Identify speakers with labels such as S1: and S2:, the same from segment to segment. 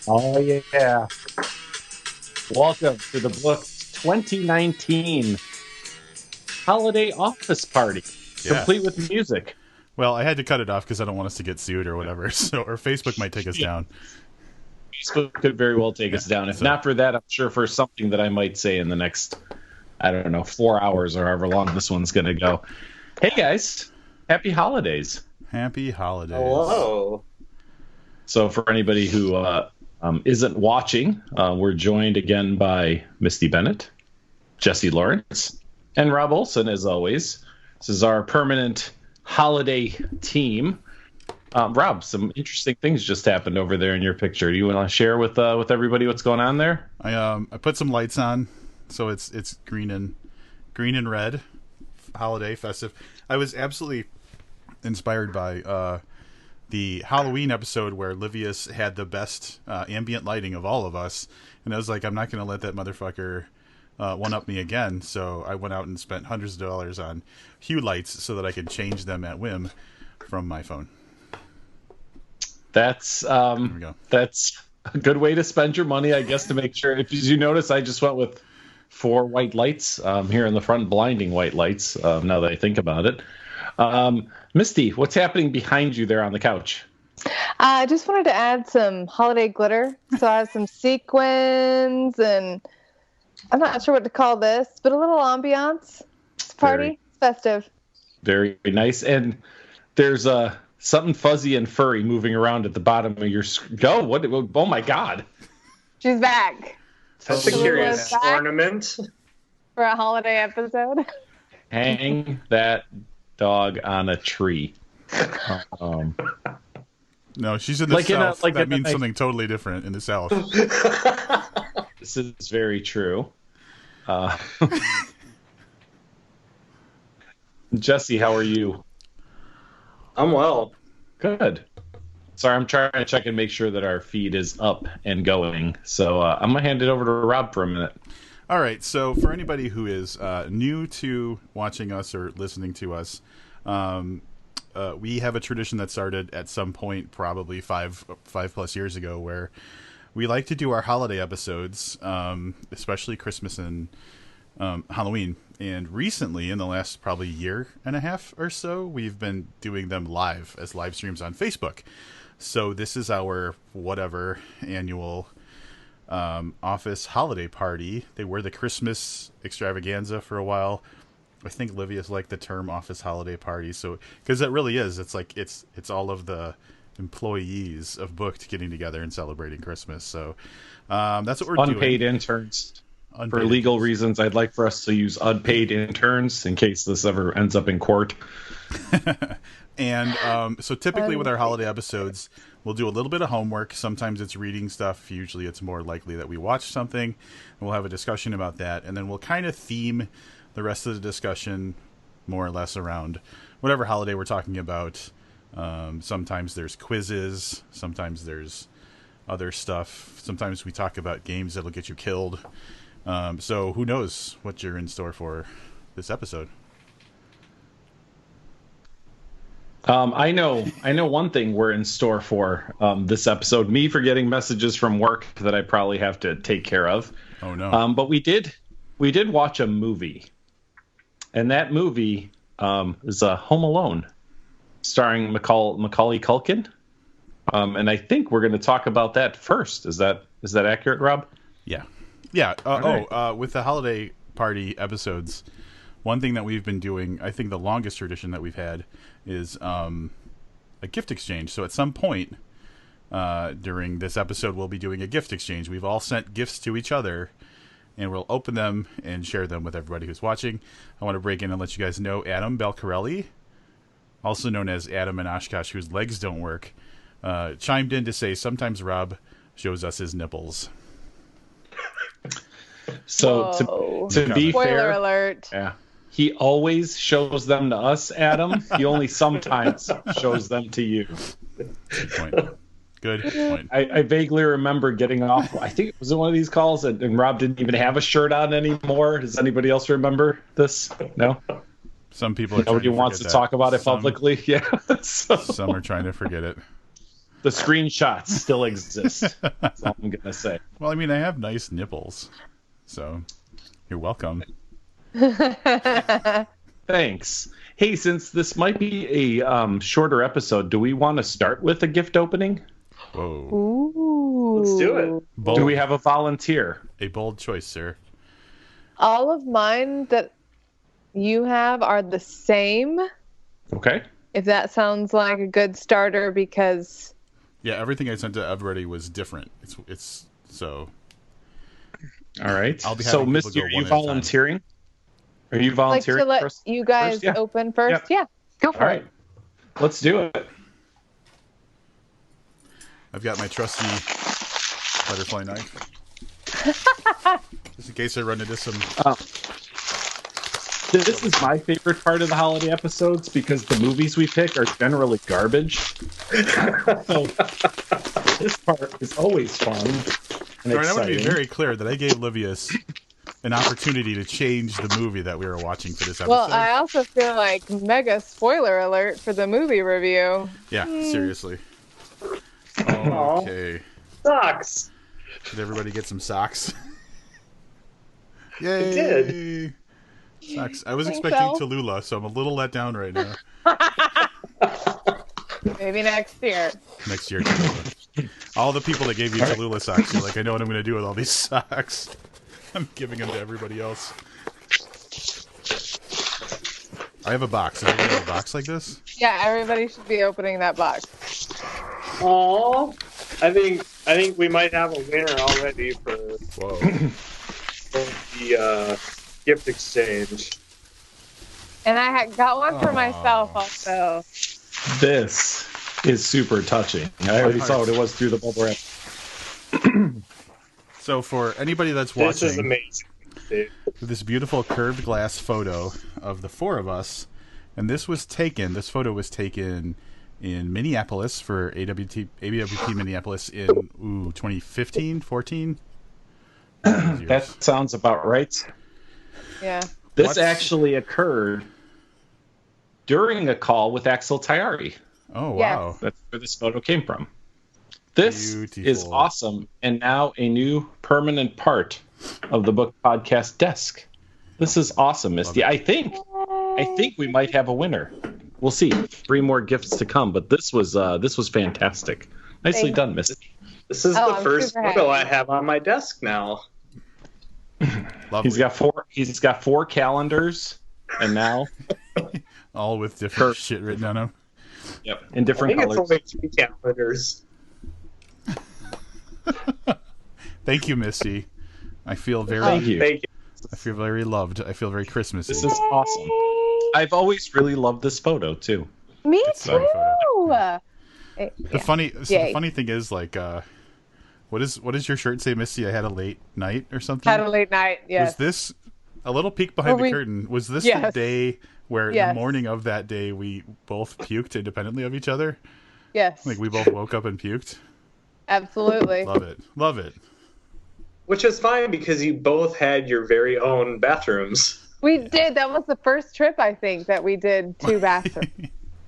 S1: Oh, yeah. Welcome to the Books 2019 Holiday Office Party,
S2: Yeah.
S1: complete with music.
S2: Well, I had to cut it off because I don't want us to get sued or whatever. So, or Facebook might take us
S1: Yeah,
S2: down.
S1: Facebook could very well take
S2: Yeah.
S1: us down. If
S2: So,
S1: not for that, I'm sure for something that I might say in the next, I don't know, 4 hours or however long this one's going to go. Hey, guys. Happy holidays.
S2: happy holidays.
S3: Hello.
S1: So, for anybody who isn't watching, we're joined again by Misty Bennett, Jesse Lawrence, and Rob Olson, as always. This is our permanent holiday team. Rob, some interesting things just happened over there in your picture. Do you want to share with everybody what's going on there?
S2: I put some lights on, so it's green and red, holiday festive. I was absolutely inspired by the Halloween episode where Livius had the best ambient lighting of all of us, and I was like, I'm not going to let that motherfucker one up me again. So I went out and spent hundreds of dollars on hue lights so that I could change them at whim from my phone.
S1: That's
S2: There we go.
S1: that's a good way to spend your money, I guess. To make sure, if you notice, I just went with 4 white lights here in the front, blinding white lights. Now that I think about it, Misty, what's happening behind you there on the couch?
S4: I just wanted to add some holiday glitter. So I have some sequins and I'm not sure what to call this, but a little ambiance. It's a party. It's festive.
S1: Very nice. And there's something fuzzy and furry moving around at the bottom of your go. What? Oh my God!
S4: She's back
S3: That's a
S4: Hello,
S3: curious
S4: back.
S3: ornament.
S4: for a holiday episode.
S1: Hang that dog on a tree. Um,
S2: No, she's in the
S1: Like in a-
S2: south.
S1: like
S2: that
S1: in a
S2: means
S1: nice-
S2: something totally different in the south.
S1: this is very true. Uh, Jesse, how are you?
S3: I'm well.
S1: Good. Sorry, I'm trying to check and make sure that our feed is up and going. So I'm gonna hand it over to Rob for a minute.
S2: All right. So for anybody who is new to watching us or listening to us, we have a tradition that started at some point, probably five plus years ago, where we like to do our holiday episodes, especially Christmas and Halloween. And recently, in the last probably year and a half or so, we've been doing them live as live streams on Facebook. So this is our whatever annual office holiday party. They were the Christmas extravaganza for a while. I think Livia's liked the term office holiday party, so because it really is. It's like it's all of the employees of Booked getting together and celebrating Christmas. So that's what we're
S1: Unpaid
S2: doing.
S1: interns. For
S2: Unpaid
S1: legal
S2: interns.
S1: reasons, I'd like for us to use unpaid interns in case this ever ends up in court.
S2: And so typically with our holiday episodes, we'll do a little bit of homework. Sometimes it's reading stuff. Usually it's more likely that we watch something, and we'll have a discussion about that. And then we'll kind of theme the rest of the discussion more or less around whatever holiday we're talking about. Sometimes there's quizzes. Sometimes there's other stuff. Sometimes we talk about games that'll get you killed. So who knows what you're in store for this episode.
S1: I know one thing we're in store for this episode. Me for getting messages from work that I probably have to take care of.
S2: Oh no.
S1: But we did watch a movie, and that movie is Home Alone, starring Macaulay Culkin. And I think we're going to talk about that first. Is that accurate, Rob?
S2: Yeah. Yeah.
S1: right.
S2: With the holiday party episodes, one thing that we've been doing, I think the longest tradition that we've had is a gift exchange. So at some point during this episode, we'll be doing a gift exchange. We've all sent gifts to each other, and we'll open them and share them with everybody who's watching. I want to break in and let you guys know Adam Belcarelli, also known as Adam and Oshkosh, whose legs don't work, chimed in to say sometimes Rob shows us his nipples.
S1: So
S4: Whoa.
S1: to be
S4: Spoiler
S1: fair,
S4: alert.
S1: yeah, he always shows them to us, Adam. He only sometimes shows them to you.
S2: Good point. Good point.
S1: I vaguely remember getting off. I think it was in one of these calls, and Rob didn't even have a shirt on anymore. Does anybody else remember this? No.
S2: Some people are
S1: Nobody
S2: trying to
S1: wants to
S2: forget that.
S1: talk about it
S2: Some-
S1: publicly. Yeah. So
S2: Some are trying to forget it.
S1: the screenshots still exist. That's all I'm gonna say.
S2: Well, I mean, I have nice nipples, so you're welcome.
S1: Thanks. Hey, since this might be a shorter episode, do we want to start with a gift opening?
S2: Whoa.
S4: Ooh.
S3: Let's do it.
S2: Bold,
S1: Do we have a volunteer?
S2: a bold choice, sir.
S4: All of mine that you have are the same.
S1: Okay.
S4: If that sounds like a good starter, because
S2: Yeah, everything I sent to everybody was different. It's so.
S1: All right.
S2: I'll be
S1: So,
S2: having people
S1: Misty,
S2: go
S1: are
S2: one
S1: you
S2: at a time.
S1: volunteering? Are you
S4: like
S1: volunteering
S4: to let
S1: first?
S4: you guys
S1: first? Yeah.
S4: open first. Yeah, go for
S1: All
S4: it.
S1: right. Let's do it.
S2: I've got my trusty butterfly knife. Just in case I run into some.
S1: This is my favorite part of the holiday episodes because the movies we pick are generally garbage. So this part is always fun and
S2: Sorry, I want to be
S1: exciting.
S2: very clear that I gave Livius an opportunity to change the movie that we were watching for this episode.
S4: Well, I also feel like mega spoiler alert for the movie review.
S2: Yeah, seriously. Okay.
S3: Socks.
S2: Did everybody get some socks? Yay!
S3: did.
S2: Socks. I was
S4: Thanks,
S2: expecting
S4: Elle.
S2: Tallulah, so I'm a little let down right now.
S4: Maybe next year.
S2: Next year, Tallulah. All the people that gave you Tallulah socks, you're like, I know what I'm going to do with all these socks. I'm giving them to everybody else. I have a box. Does everybody have a box like this?
S4: Yeah, everybody should be opening that box.
S3: Aw. I think we might have a winner already for
S2: Whoa.
S3: the gift exchange.
S4: And I got one for myself also.
S1: This is super touching. I already saw what it was through the bubble wrap.
S2: So for anybody that's
S3: This is
S2: watching,
S3: amazing. Dude.
S2: this beautiful curved glass photo of the four of us, and this photo was taken in Minneapolis for AWP Minneapolis in 2015, 14.
S1: That sounds about right.
S4: Yeah.
S1: This
S2: What's-
S1: actually occurred during a call with Axel Tayari.
S2: Oh
S4: Yes.
S2: wow.
S1: That's where this photo came from. This
S2: Beautiful.
S1: is awesome, and now a new permanent part of the book podcast desk. This is awesome, Misty.
S2: Love
S1: I think we might have a winner. We'll see. 3 more gifts to come, but this was fantastic. Nicely
S4: Thank
S1: done, Misty.
S3: This is
S4: Oh,
S3: the
S4: I'm
S3: first
S4: super
S3: photo I
S4: happy.
S3: have on my desk now.
S2: Lovely.
S1: He's got 4 calendars, and now
S2: All with different
S1: Curved.
S2: shit written on them.
S1: in
S3: I
S1: different
S3: think
S1: colors.
S3: it's only 3 calendars.
S2: Thank you, Misty. I feel very,
S1: Thank you.
S3: Thank you.
S2: I feel very loved. I feel very Christmassy.
S1: This is awesome. I've always really loved this photo too.
S4: Me
S2: It's a fun
S4: too.
S2: The funny
S4: Yay.
S2: thing is, like, what does your shirt say, Misty? I had a late night or something.
S4: Had a late night. Yes.
S2: Was this a little peek behind
S4: Were
S2: the
S4: we-
S2: curtain? Was this the
S4: Yes.
S2: day where
S4: Yes.
S2: the morning of that day we both puked independently of each other?
S4: Yes.
S2: Like we both woke up and puked.
S4: Absolutely.
S2: Love it. Love it.
S3: Which is fine because you both had your very own bathrooms.
S4: We did. That was the first trip, I think, that we did 2 bathrooms.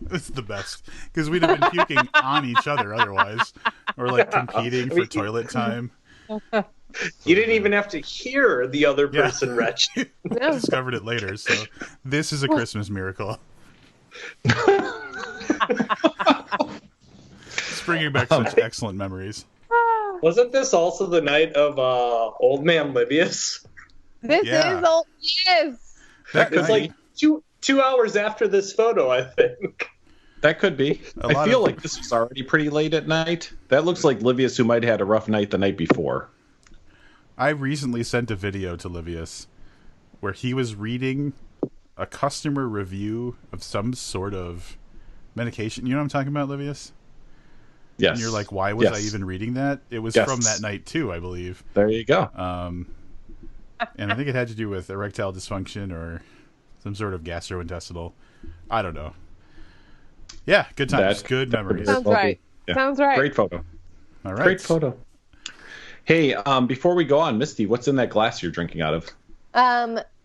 S2: This is the best because we'd have been puking on each other otherwise, or like competing for toilet time.
S3: You didn't even have to hear the other
S2: Yeah.
S3: person retch.
S2: I discovered it later, so this is a Christmas miracle. It's bringing back such excellent memories.
S3: Wasn't this also the night of Old Man Livius?
S4: This
S2: Yeah.
S4: is old. Yes.
S2: That
S3: It's
S2: night,
S3: like two hours after this photo, I think.
S1: That could be.
S2: A
S1: I
S2: lot
S1: feel
S2: of-
S1: like this was already pretty late at night. That looks like Livius, who might have had a rough night the night before.
S2: I recently sent a video to Livius where he was reading a customer review of some sort of medication. You know what I'm talking about, Livius?
S1: Yes.
S2: And you're like, why was I
S1: Yes.
S2: even reading that? It was
S1: Yes.
S2: from that night too, I believe.
S1: There you go.
S2: And I think it had to do with erectile dysfunction or some sort of gastrointestinal. I don't know. Yeah, good times, good memories.
S1: That-
S4: Sounds right.
S1: Yeah.
S4: Sounds right.
S1: Great photo.
S2: All right.
S1: Great photo. Hey, before we go on, Misty, what's in that glass you're drinking out of?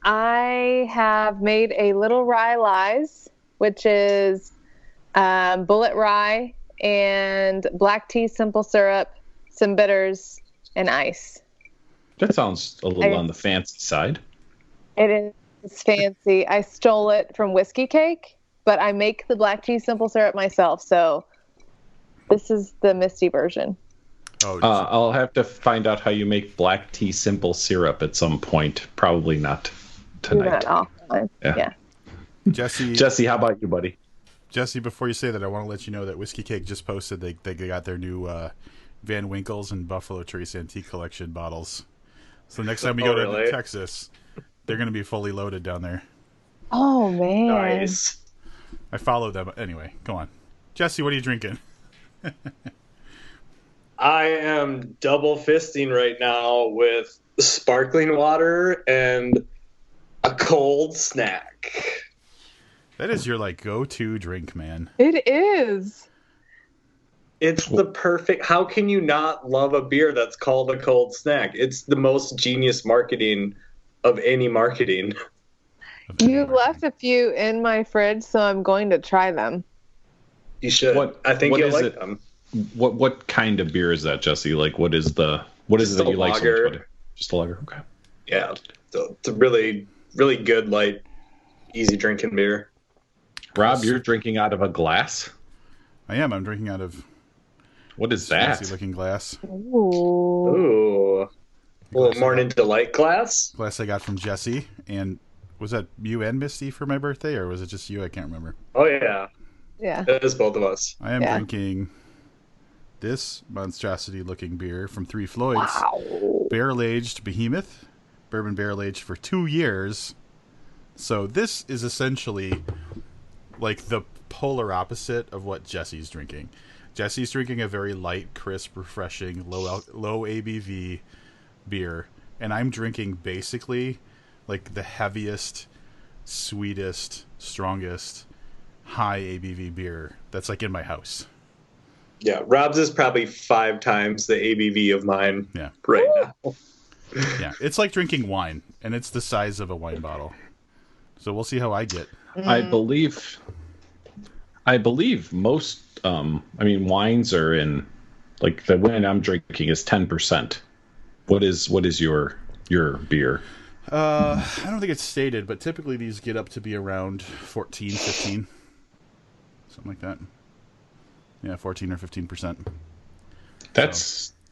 S4: I have made a Little Rye Lies, which is bullet rye and black tea, simple syrup, some bitters, and ice.
S1: That sounds a little on the fancy side.
S4: It is fancy. I stole it from Whiskey Cake, but I make the black tea, simple syrup myself. So this is the Misty version.
S2: Oh,
S1: I'll have to find out how you make black tea simple syrup at some point. Probably not tonight.
S4: Do that offline. Yeah.
S2: Jesse,
S1: how about you, buddy?
S2: Jesse, before you say that, I want to let you know that Whiskey Cake just posted they got their new Van Winkles and Buffalo Trace Antique Collection bottles. So next time we go to Texas, they're going to be fully loaded down there.
S4: Oh, man.
S3: Nice.
S2: I follow them. Anyway, go on. Jesse, what are you drinking?
S3: I am double fisting right now with sparkling water and a cold snack.
S2: That is your go-to drink, man.
S4: It is.
S3: It's the perfect. How can you not love a beer that's called a cold snack? It's the most genius marketing of any marketing.
S4: You left a few in my fridge, so I'm going to try them.
S3: You should. I think you'll like them.
S1: What kind of beer is that, Jesse? What is it that you like?
S3: Lager.
S1: Just a lager. Okay.
S3: Yeah, it's a really, really good, light, easy drinking beer.
S1: Rob, you're drinking out of a glass?
S2: I am. I'm drinking out of.
S1: What is that?
S2: Fancy-looking glass.
S3: Ooh. A little Morning Delight glass.
S2: Glass I got from Jesse. And was that you and Misty for my birthday, or was it just you? I can't remember.
S3: Oh, yeah.
S4: Yeah.
S3: It is both of us.
S2: I am drinking this monstrosity-looking beer from Three Floyds.
S4: Wow.
S2: Barrel-aged Behemoth. Bourbon barrel-aged for 2 years. So this is essentially the polar opposite of what Jesse's drinking. Jesse's drinking a very light, crisp, refreshing, low ABV beer, and I'm drinking basically the heaviest, sweetest, strongest, high ABV beer that's in my house.
S3: Yeah, Rob's is probably 5 times the ABV of mine.
S2: Yeah.
S3: Right now.
S2: Yeah, it's like drinking wine, and it's the size of a wine bottle. So we'll see how I get.
S1: I believe most wines are in the wine I'm drinking is 10%. What is your beer?
S2: I don't think it's stated, but typically these get up to be around 14, 15. Something like that. Yeah, 14 or 15%.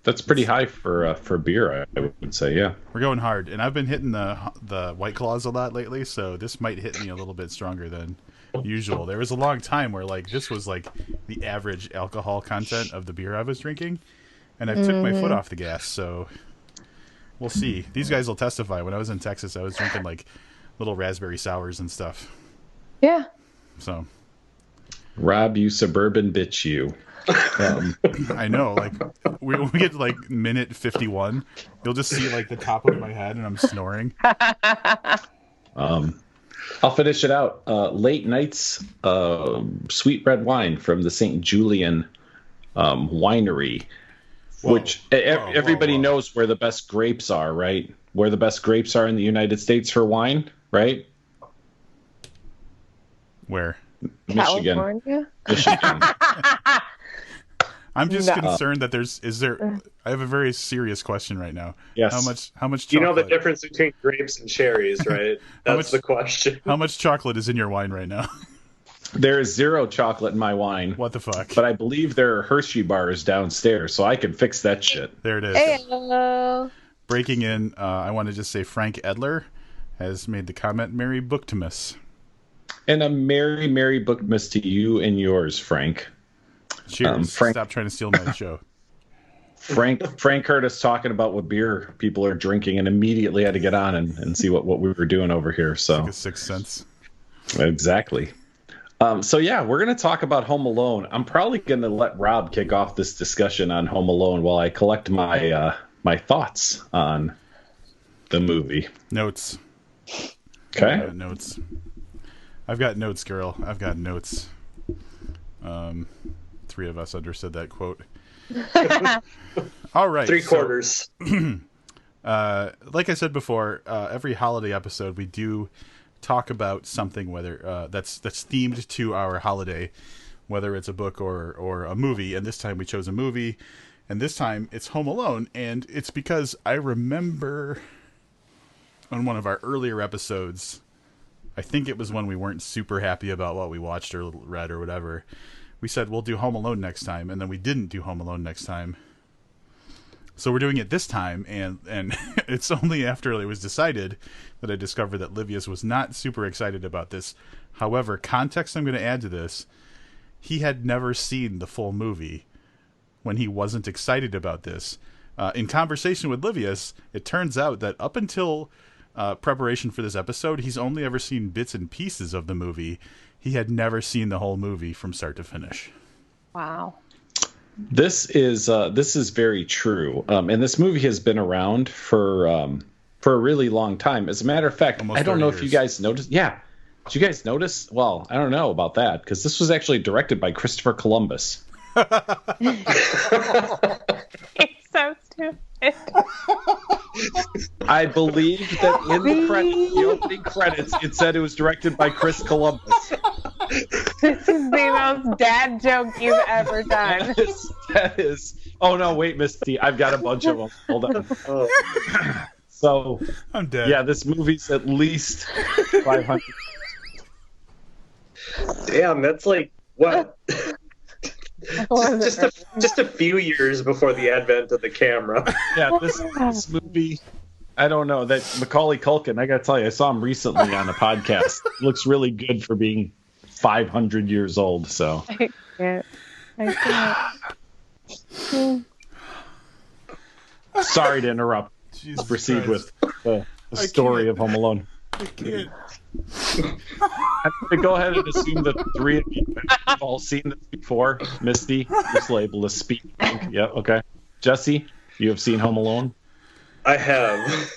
S1: That's pretty high for beer, I would say. Yeah,
S2: we're going hard, and I've been hitting the White Claws a lot lately, so this might hit me a little bit stronger than usual. There was a long time where this was the average alcohol content of the beer I was drinking, and I took my foot off the gas. So we'll see. These guys will testify. When I was in Texas, I was drinking little raspberry sours and stuff.
S4: Yeah.
S2: So,
S1: Rob, you suburban bitch, you.
S2: I know. When we get to minute 51, you'll just see the top of my head, and I'm snoring.
S1: I'll finish it out. Late Nights sweet red wine from the St. Julian winery, which everybody knows where the best grapes are, right? Where the best grapes are in the United States for wine, right?
S2: Where?
S1: Michigan.
S4: California?
S1: Michigan.
S2: I'm just concerned that I have a very serious question right now.
S1: Yes.
S2: How much chocolate?
S3: You know the difference between grapes and cherries, right? That's the question.
S2: How much chocolate is in your wine right now?
S1: There is 0 chocolate in my wine.
S2: What the fuck?
S1: But I believe there are Hershey bars downstairs, so I can fix that shit.
S2: There it is.
S4: Hey,
S2: Breaking in, I want to just say Frank Edler has made the comment, Merry Booktimus.
S1: And a merry, merry Booktimus to you and yours, Frank.
S2: Cheers.
S1: Frank,
S2: stop trying to steal my show.
S1: Frank heard us talking about what beer people are drinking and immediately had to get on and see what we were doing over here. So
S2: a 6th sense.
S1: Exactly. So yeah, we're going to talk about Home Alone. I'm probably going to let Rob kick off this discussion on Home Alone while I collect my my thoughts on the movie.
S2: Notes.
S1: Okay.
S2: Notes. I've got notes, girl. I've got notes. 3 of us understood that quote. All right.
S3: 3/4.
S2: Like I said before, every holiday episode we do talk about something, whether that's themed to our holiday, whether it's a book or a movie. And this time we chose a movie, and this time it's Home Alone. And it's because I remember on one of our earlier episodes, I think it was when we weren't super happy about what we watched or read or whatever, we said we'll do Home Alone next time, and then we didn't do Home Alone next time. So we're doing it this time, and it's only after it was decided that I discovered that Livius was not super excited about this. However, context I'm going to add to this, he had never seen the full movie when he wasn't excited about this. In conversation with Livius, it turns out that up until preparation for this episode, he's only ever seen bits and pieces of the movie. He had never seen the whole movie from start to finish.
S4: Wow.
S1: This is very true, and this movie has been around for a really long time. As a matter of fact,
S2: Almost
S1: I don't know
S2: 30
S1: if you
S2: years.
S1: guys noticed. Yeah, did you guys notice? Well, I don't know about that because this was actually directed by Christopher Columbus.
S4: It's so stupid.
S1: I believe that in the opening credits, it said it was directed by Chris Columbus.
S4: This is the most dad joke you've ever done.
S1: That is. Oh no! Wait, Misty, I've got a bunch of them. Hold on.
S3: Oh.
S1: So,
S2: I'm dead.
S1: yeah, this movie's at least 500.
S3: Damn, that's like what? just a few years before the advent of the camera.
S1: Yeah, this movie. I don't know that Macaulay Culkin. I gotta tell you, I saw him recently on a podcast. Looks really good for being 500 years old. So.
S4: I can't.
S1: Sorry to interrupt.
S2: Jesus
S1: Proceed
S2: Christ.
S1: with the story
S2: can't.
S1: of Home Alone.
S2: I can't.
S1: I'm going to go ahead and assume that the three of you have all seen this before. Misty, just label as speak. Yeah, okay. Jesse, you have seen Home Alone?
S3: I have.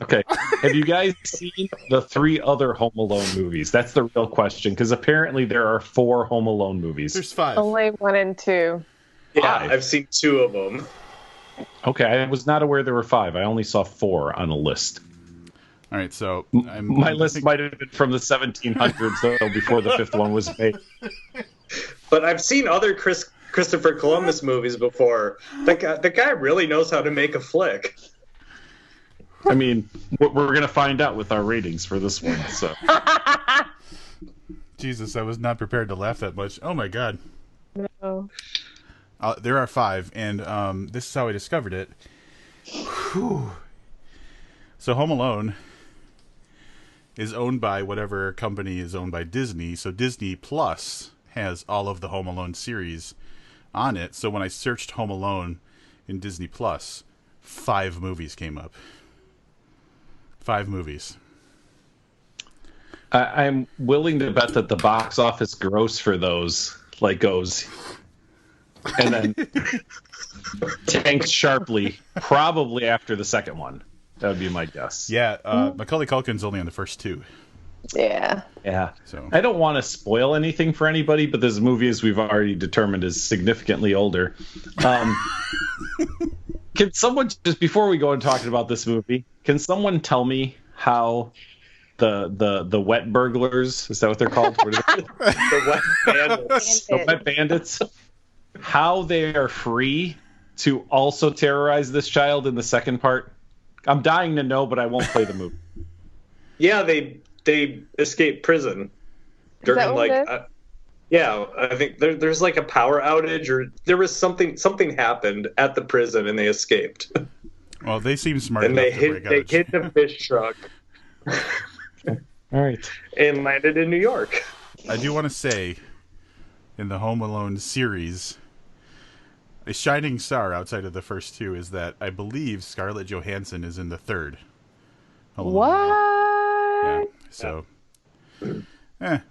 S1: Okay. Have you guys seen the three other Home Alone movies? That's the real question, because apparently there are 4 Home Alone movies.
S2: There's 5.
S4: Only 1 and 2.
S3: Yeah,
S1: 5.
S3: I've seen 2 of them.
S1: Okay, I was not aware there were 5. I only saw 4 on a list.
S2: All right, so
S1: My list might have been from the 1700s, though, before the 5th one was made.
S3: But I've seen other Christopher Columbus movies before. The guy really knows how to make a flick.
S1: I mean, we're going to find out with our ratings for this one. So,
S2: Jesus, I was not prepared to laugh that much. Oh my God.
S4: No.
S2: There are 5, and this is how I discovered it. Whew. So Home Alone is owned by whatever company is owned by Disney. So Disney Plus has all of the Home Alone series on it. So when I searched Home Alone in Disney Plus, 5 movies came up. 5 movies.
S1: I'm willing to bet that the box office gross for those goes and then tanks sharply, probably after the second one. That would be my guess.
S2: Yeah, Macaulay Culkin's only on the first 2.
S4: Yeah.
S1: Yeah.
S2: So
S1: I don't want to spoil anything for anybody, but this movie, as we've already determined, is significantly older. Can someone, just before we go and talking about this movie, can someone tell me how the wet burglars, is that what they're called? What are they?
S3: The Wet Bandits.
S1: The wet bandits, how they are free to also terrorize this child in the second part? I'm dying to know, but I won't play the movie.
S3: Yeah, they escaped prison
S4: Is that
S3: during
S4: what it is?
S3: yeah, I think there's like a power outage, or there was something happened at the prison and they escaped.
S2: well, they seem smart
S3: And
S2: enough
S3: they
S2: to break
S3: hit
S2: out.
S3: the fish truck
S1: All right.
S3: and landed in New York.
S2: I do want to say, in the Home Alone series, a shining star outside of the first 2 is that I believe Scarlett Johansson is in the 3rd. Home Alone
S4: What?
S2: movie. Yeah. So,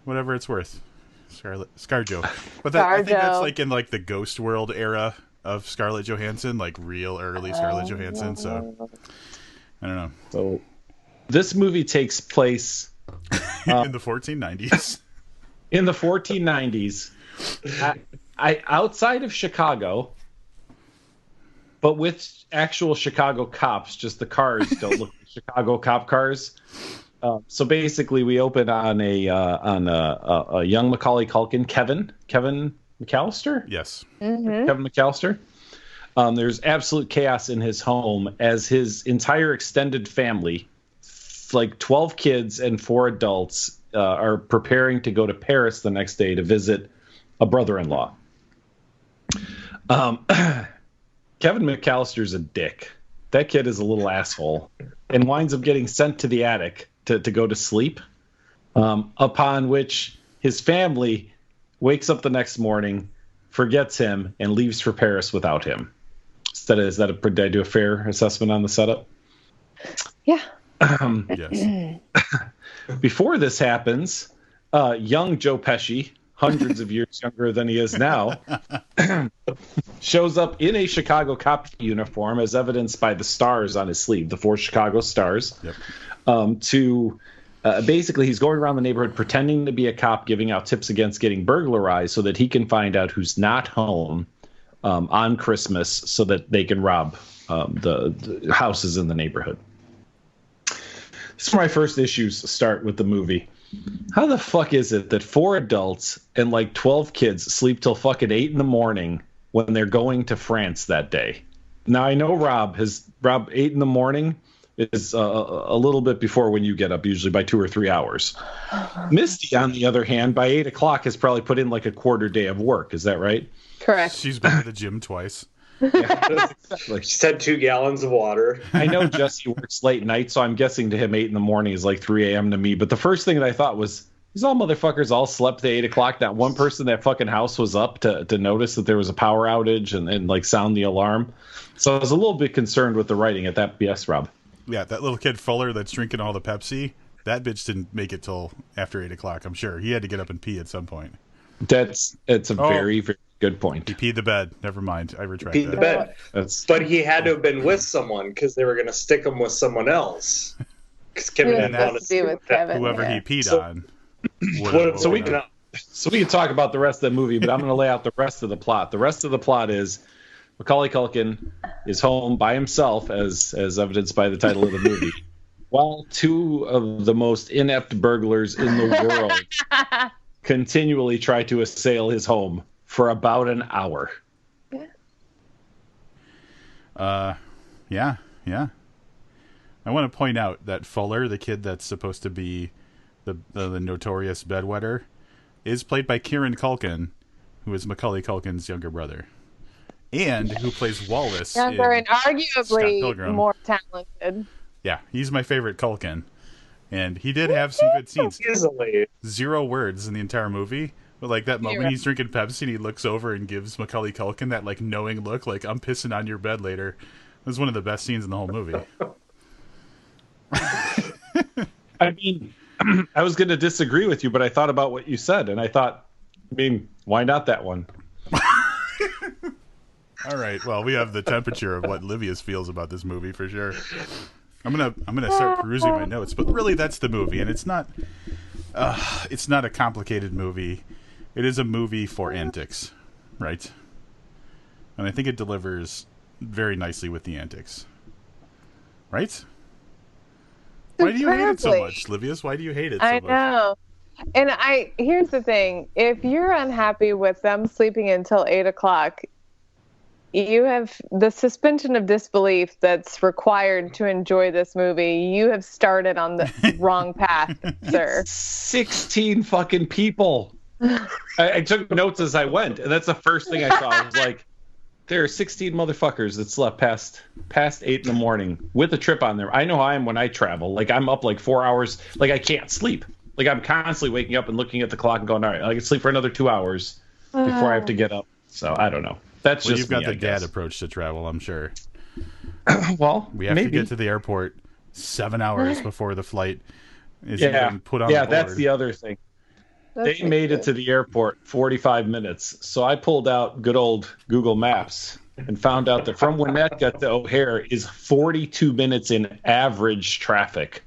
S2: whatever it's worth. ScarJo. But I think that's
S4: ScarJo.
S2: like in like the Ghost World era of Scarlett Johansson, like real early Scarlett Johansson. So, I don't know.
S1: So this movie takes place
S2: In the 1490s.
S1: in the 1490s, outside of Chicago, but with actual Chicago cops. Just the cars don't look like Chicago cop cars. So basically, we open on a young Macaulay Culkin, Kevin McAllister.
S2: Yes.
S1: Kevin McAllister. There's absolute chaos in his home as his entire extended family, like 12 kids and 4 adults, are preparing to go to Paris the next day to visit a brother-in-law. Kevin McAllister's a dick. That kid is a little asshole and winds up getting sent to the attic to go to sleep, upon which his family wakes up the next morning, forgets him, and leaves for Paris without him. Did I do a fair assessment on the setup?
S4: Yeah.
S2: Yes.
S1: Before this happens, young Joe Pesci, hundreds of years younger than he is now, shows up in a Chicago cop uniform, as evidenced by the stars on his sleeve, the 4 Chicago stars.
S2: Yep.
S1: Basically, he's going around the neighborhood pretending to be a cop, giving out tips against getting burglarized so that he can find out who's not home on Christmas so that they can rob the houses in the neighborhood. This is where my first issues start with the movie. How the fuck is it that 4 adults and like 12 kids sleep till fucking 8 in the morning when they're going to France that day? Now, I know Rob, 8 in the morning is a little bit before when you get up, usually by 2 or 3 hours. Misty, on the other hand, by 8 o'clock has probably put in like a quarter day of work. Is that right?
S4: Correct.
S2: She's been to the gym twice.
S1: Yeah, exactly.
S3: She said 2 gallons of water.
S1: I know Jesse works late night, so I'm guessing to him 8 in the morning is like 3 a.m. to me. But the first thing that I thought was, these all motherfuckers all slept at 8 o'clock. Not one person in that fucking house was up to notice that there was a power outage and like sound the alarm. So I was a little bit concerned with the writing at that. Yes, Rob.
S2: Yeah, that little kid Fuller that's drinking all the Pepsi, that bitch didn't make it till after 8 o'clock, I'm sure. He had to get up and pee at some point.
S1: It's a very, very good point.
S2: He peed the bed. Never mind. I retract
S3: Peed
S2: that.
S3: the bed.
S1: That's
S3: But he had to have been with someone because they were going to stick him with someone else. Because Kevin
S4: Who
S3: didn't
S4: has
S3: want
S4: to
S3: to
S4: do with Kevin?
S2: Whoever
S4: yeah.
S2: he peed
S3: So-
S2: on.
S3: So we can.
S1: So we can talk about the rest of the movie, but I'm going to lay out the rest of the plot. The rest of the plot is Macaulay Culkin is home by himself, as evidenced by the title of the movie, while 2 of the most inept burglars in the world continually try to assail his home for about an hour.
S2: Yeah. I want to point out that Fuller, the kid that's supposed to be the notorious bedwetter, is played by Kieran Culkin, who is Macaulay Culkin's younger brother, and who plays Wallace.
S4: Younger
S2: in
S4: and
S2: Scott
S4: arguably
S2: Pilgrim.
S4: more talented.
S2: Yeah, he's my favorite Culkin, and he did have some good scenes.
S3: Easily.
S2: 0 words in the entire movie, but like that moment he's drinking Pepsi and he looks over and gives Macaulay Culkin that like knowing look, like I'm pissing on your bed later. It was one of the best scenes in the whole movie.
S1: I mean, I was going to disagree with you, but I thought about what you said, and I thought, why not that one?
S2: All right, well, we have the temperature of what Livius feels about this movie for sure. I'm gonna start perusing my notes, but really that's the movie, and it's not a complicated movie. It is a movie for antics, right? And I think it delivers very nicely with the antics, right? Why do you hate it so
S4: Incredibly.
S2: much, Livius? Why do you hate it so
S4: I
S2: much?
S4: know. And here's the thing. If you're unhappy with them sleeping until 8 o'clock, you have the suspension of disbelief that's required to enjoy this movie. You have started on the wrong path, sir.
S1: 16 fucking people. I took notes as I went, and that's the first thing I saw. I was like, there are 16 motherfuckers that slept past 8 in the morning with a trip on there. I know how I am when I travel. Like, I'm up like 4 hours. Like, I can't sleep. Like, I'm constantly waking up and looking at the clock and going, all right, I can sleep for another 2 hours before I have to get up. So, I don't know. That's
S2: Well,
S1: just
S2: you've got
S1: me,
S2: the
S1: I
S2: dad
S1: guess.
S2: approach to travel, I'm sure.
S1: Well,
S2: We have
S1: maybe.
S2: to get to the airport 7 hours before the flight is
S1: Yeah,
S2: even put on
S1: yeah,
S2: board.
S1: that's the other thing.
S4: That's
S1: They made it to the airport 45 minutes. So I pulled out good old Google Maps and found out that from Winnetka to O'Hare is 42 minutes in average traffic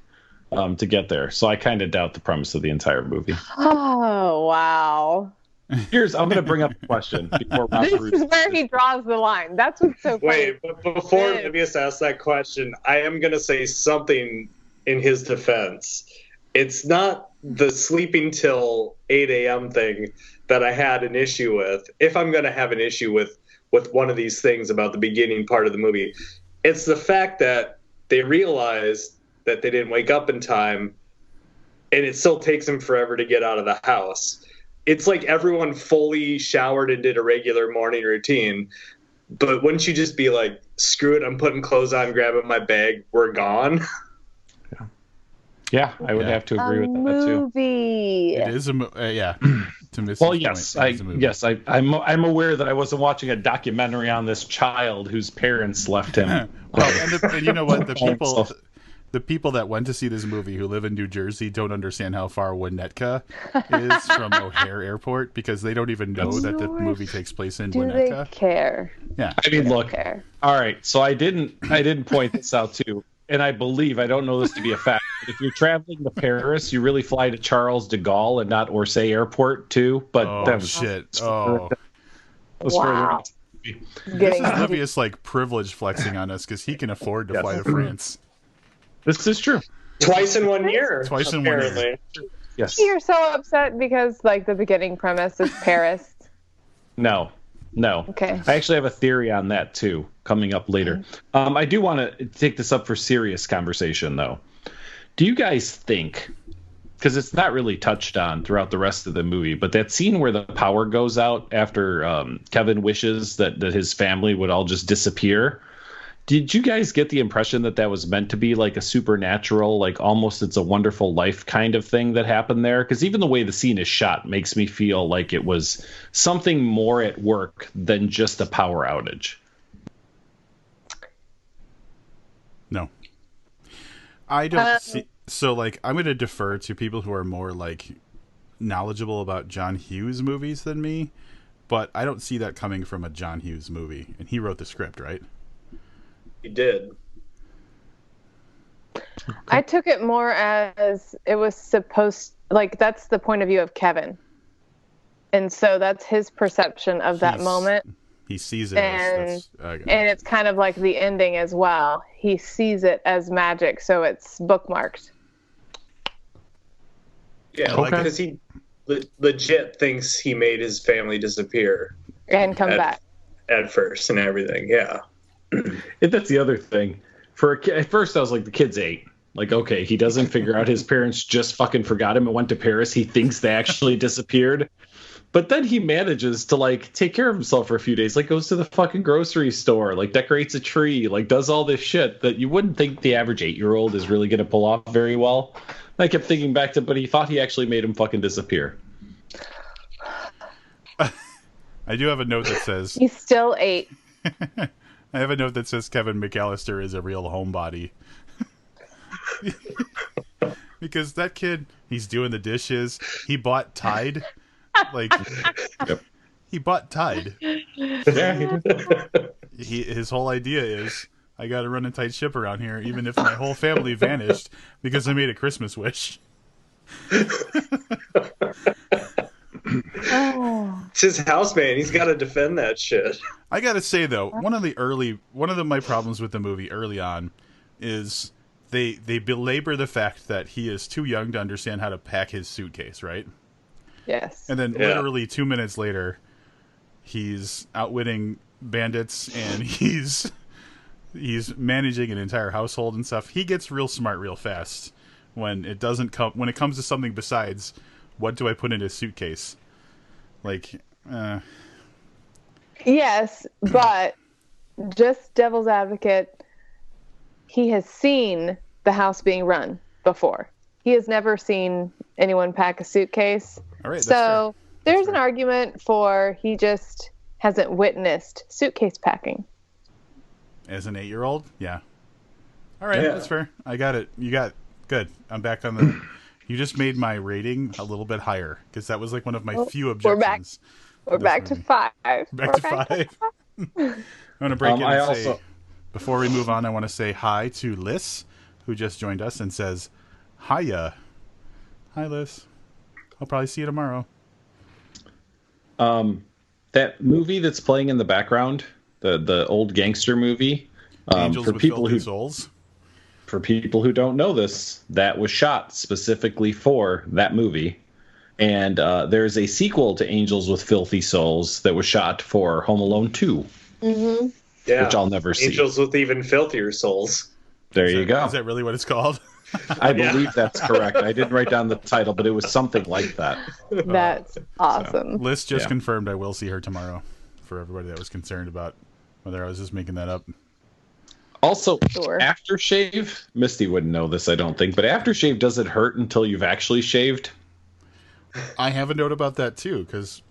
S1: to get there. So I kind of doubt the premise of the entire movie.
S4: Oh, wow.
S1: I'm going to bring up a question before Rob
S4: This
S1: Bruce-
S4: is where he draws the line. That's what's so funny.
S3: Wait, but before
S4: Yeah.
S3: Livius asks that question, I am going to say something in his defense. It's not the sleeping till 8 a.m. thing that I had an issue with. If I'm going to have an issue with one of these things about the beginning part of the movie, it's the fact that they realized that they didn't wake up in time, and it still takes them forever to get out of the house. It's like everyone fully showered and did a regular morning routine. But wouldn't you just be like, screw it, I'm putting clothes on, grabbing my bag, we're gone?
S1: Yeah, I would have to agree with that too.
S4: Movie.
S2: It is a yeah. To miss
S1: Well, yes, I'm aware that I wasn't watching a documentary on this child whose parents left him.
S2: Well, and you know what? The people that went to see this movie who live in New Jersey don't understand how far Winnetka is from O'Hare Airport, because they don't even know that the movie takes place in Winnetka.
S4: Do they care?
S2: Yeah.
S1: I mean, look. All right, so I didn't point this out too, and I don't know this to be a fact, but if you're traveling to Paris, you really fly to Charles de Gaulle and not Orsay Airport too. But that was
S2: shit.
S1: Further
S2: This is obvious privilege flexing on us because he can afford to fly to France.
S1: This is true.
S3: Twice in 1 year.
S2: Twice in 1 year.
S1: Yes.
S4: You're so upset because the beginning premise is Paris.
S1: No.
S4: Okay.
S1: I actually have a theory on that too, coming up later. I do want to take this up for serious conversation though. Do you guys think, because it's not really touched on throughout the rest of the movie, but that scene where the power goes out after Kevin wishes that his family would all just disappear, did you guys get the impression that was meant to be like a supernatural, almost It's a Wonderful Life kind of thing that happened there? Because even the way the scene is shot makes me feel like it was something more at work than just a power outage.
S2: No. I don't see... So, I'm going to defer to people who are more, knowledgeable about John Hughes movies than me, but I don't see that coming from a John Hughes movie. And he wrote the script, right?
S3: He did.
S4: I took it more as it was supposed, that's the point of view of Kevin. And so that's his perception of that moment.
S2: He sees it
S4: and it's kind of like the ending as well. He sees it as magic, so it's bookmarked.
S3: Yeah, because he legit thinks he made his family disappear.
S4: And come back.
S3: At first and everything, yeah.
S1: That's the other thing. At first, I was like, the kid's 8. Okay, he doesn't figure out his parents just fucking forgot him and went to Paris. He thinks they actually disappeared. But then he manages to, take care of himself for a few days. Goes to the fucking grocery store, decorates a tree, does all this shit that you wouldn't think the average 8-year-old is really going to pull off very well. I kept thinking back to, but he thought he actually made him fucking disappear.
S2: I do have a note that says...
S4: He's still 8.
S2: I have a note that says Kevin McAllister is a real homebody. Because that kid, he's doing the dishes. He bought Tide.
S1: Yep.
S2: He bought Tide.
S1: Yeah, he did.
S2: His whole idea is, I got to run a tight ship around here, even if my whole family vanished because I made a Christmas wish.
S3: It's his house, man. He's got to defend that shit.
S2: I gotta say though, one of my problems with the movie early on is they belabor the fact that he is too young to understand how to pack his suitcase, right?
S4: Yes.
S2: And then literally 2 minutes later, he's outwitting bandits and he's managing an entire household and stuff. He gets real smart real fast when it comes to something besides what do I put in a suitcase.
S4: Yes, but just devil's advocate, he has seen the house being run before. He has never seen anyone pack a suitcase.
S2: All right,
S4: so there's an argument for he just hasn't witnessed suitcase packing.
S2: As an 8-year-old? Yeah. All right, that's fair. I got it. You got good. I'm back on the... You just made my rating a little bit higher because that was one of my few objections.
S4: We're back to 5.
S2: Back to 5. I'm going to break in and say, before we move on, I want to say hi to Liz, who just joined us and says, hiya. Hi, Liz. I'll probably see you tomorrow.
S1: That movie that's playing in the background, the old gangster movie,
S2: Angels with Filthy Souls.
S1: for people who don't know this, that was shot specifically for that movie. And there's a sequel to Angels with Filthy Souls that was shot for Home Alone 2,
S3: Yeah.
S1: which I'll never see.
S3: Angels with even filthier souls.
S1: There you go.
S2: Is that really what it's called?
S1: I believe that's correct. I didn't write down the title, but it was something like that.
S4: That's awesome.
S2: Liz just confirmed I will see her tomorrow, for everybody that was concerned about whether I was just making that up.
S1: Also,
S4: Sure.
S1: aftershave, Misty wouldn't know this, I don't think, but aftershave, does it hurt until you've actually shaved?
S2: I have a note about that too, because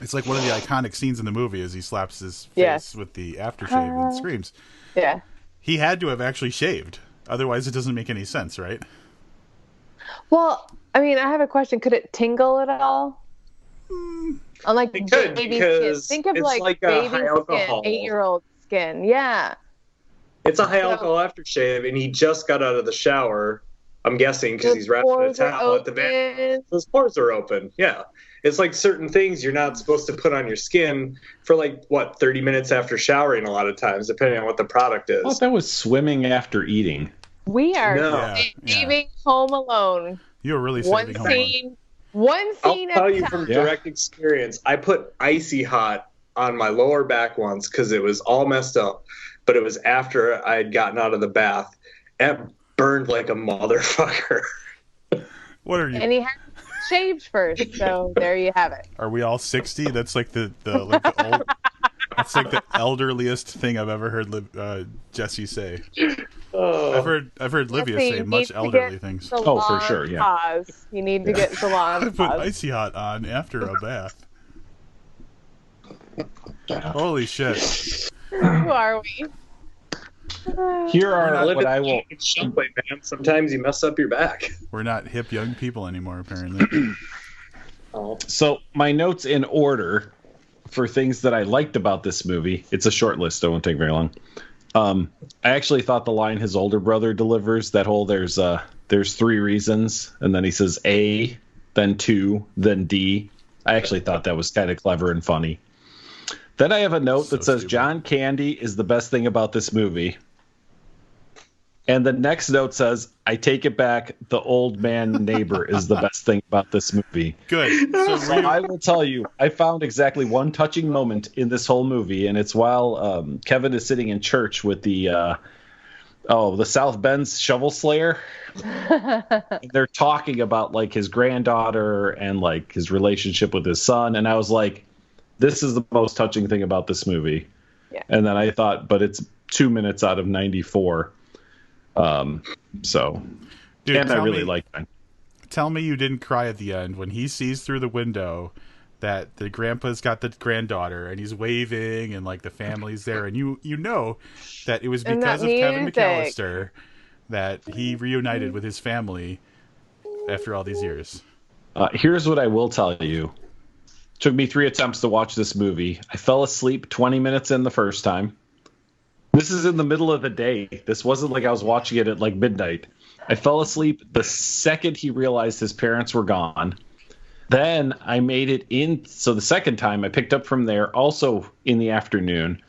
S2: it's like one of the iconic scenes in the movie is he slaps his face
S4: Yes.
S2: with the aftershave and screams.
S4: Yeah.
S2: He had to have actually shaved. Otherwise, it doesn't make any sense, right?
S4: Well, I mean, I have a question. Could it tingle at all? Unlike
S3: It could,
S4: baby
S3: because
S4: skin. Think of
S3: it's
S4: like
S3: like a
S4: baby
S3: high
S4: skin,
S3: alcohol.
S4: 8-year-old skin. Yeah.
S3: It's a high alcohol aftershave, and he just got out of the shower. I'm guessing because he's wrapped in a
S4: pores are
S3: towel at the van.
S4: open.
S3: Those pores are open. Yeah. It's like certain things you're not supposed to put on your skin for 30 minutes after showering a lot of times, depending on what the product is.
S1: I thought that was swimming after eating.
S4: We are
S3: No.
S4: saving Home Alone.
S2: You were really
S4: One
S2: saving Home Alone.
S4: scene. One
S3: I'll
S4: scene
S3: tell
S4: at
S3: you
S4: a
S3: from
S4: time.
S3: direct experience, I put icy hot on my lower back once because it was all messed up, but it was after I had gotten out of the bath. It burned like a motherfucker.
S2: What are you?
S4: And he had shaved first, so there you have it.
S2: Are we all 60? That's like the old. That's like the elderliest thing I've ever heard Jesse say. I've heard Livia
S4: Jesse,
S2: say
S4: you
S2: much
S4: need to
S2: elderly
S4: get
S2: things.
S1: Oh, for
S4: salon
S1: sure, yeah.
S4: Pause. You need to get salon
S2: I put
S4: pause.
S2: icy hot on after a bath. Holy shit!
S4: Who are we?
S1: Here are
S3: Live
S1: what
S3: in
S1: I will.
S3: the Shumway, man. Sometimes you mess up your back.
S2: We're not hip young people anymore, apparently.
S1: So my notes in order for things that I liked about this movie. It's a short list. It won't take very long. I actually thought the line his older brother delivers, that whole there's 3 reasons, and then he says A, then 2, then D. I actually thought that was kind of clever and funny. Then I have a note that says
S2: stupid.
S1: John Candy is the best thing about this movie. And the next note says, I take it back, the old man neighbor is the best thing about this movie.
S2: Good.
S1: So I will tell you, I found exactly one touching moment in this whole movie, and it's while Kevin is sitting in church with the South Bend's Shovel Slayer. They're talking about like his granddaughter and like his relationship with his son, and I was like, this is the most touching thing about this movie.
S4: Yeah.
S1: And then I thought, but it's 2 minutes out of 94. So,
S2: Dude,
S1: and I
S2: tell
S1: really
S2: me-
S1: like that.
S2: Tell me you didn't cry at the end when he sees through the window that the grandpa's got the granddaughter and he's waving and like the family's there, and you know that it was
S4: And
S2: because
S4: that
S2: of Kevin
S4: music.
S2: McAllister that he reunited with his family after all these years.
S1: Here's what I will tell you. Took me 3 attempts to watch this movie. I fell asleep 20 minutes in the first time. This is in the middle of the day. This wasn't like I was watching it at like midnight. I fell asleep the second he realized his parents were gone. Then I made it in. So the second time I picked up from there, also in the afternoon.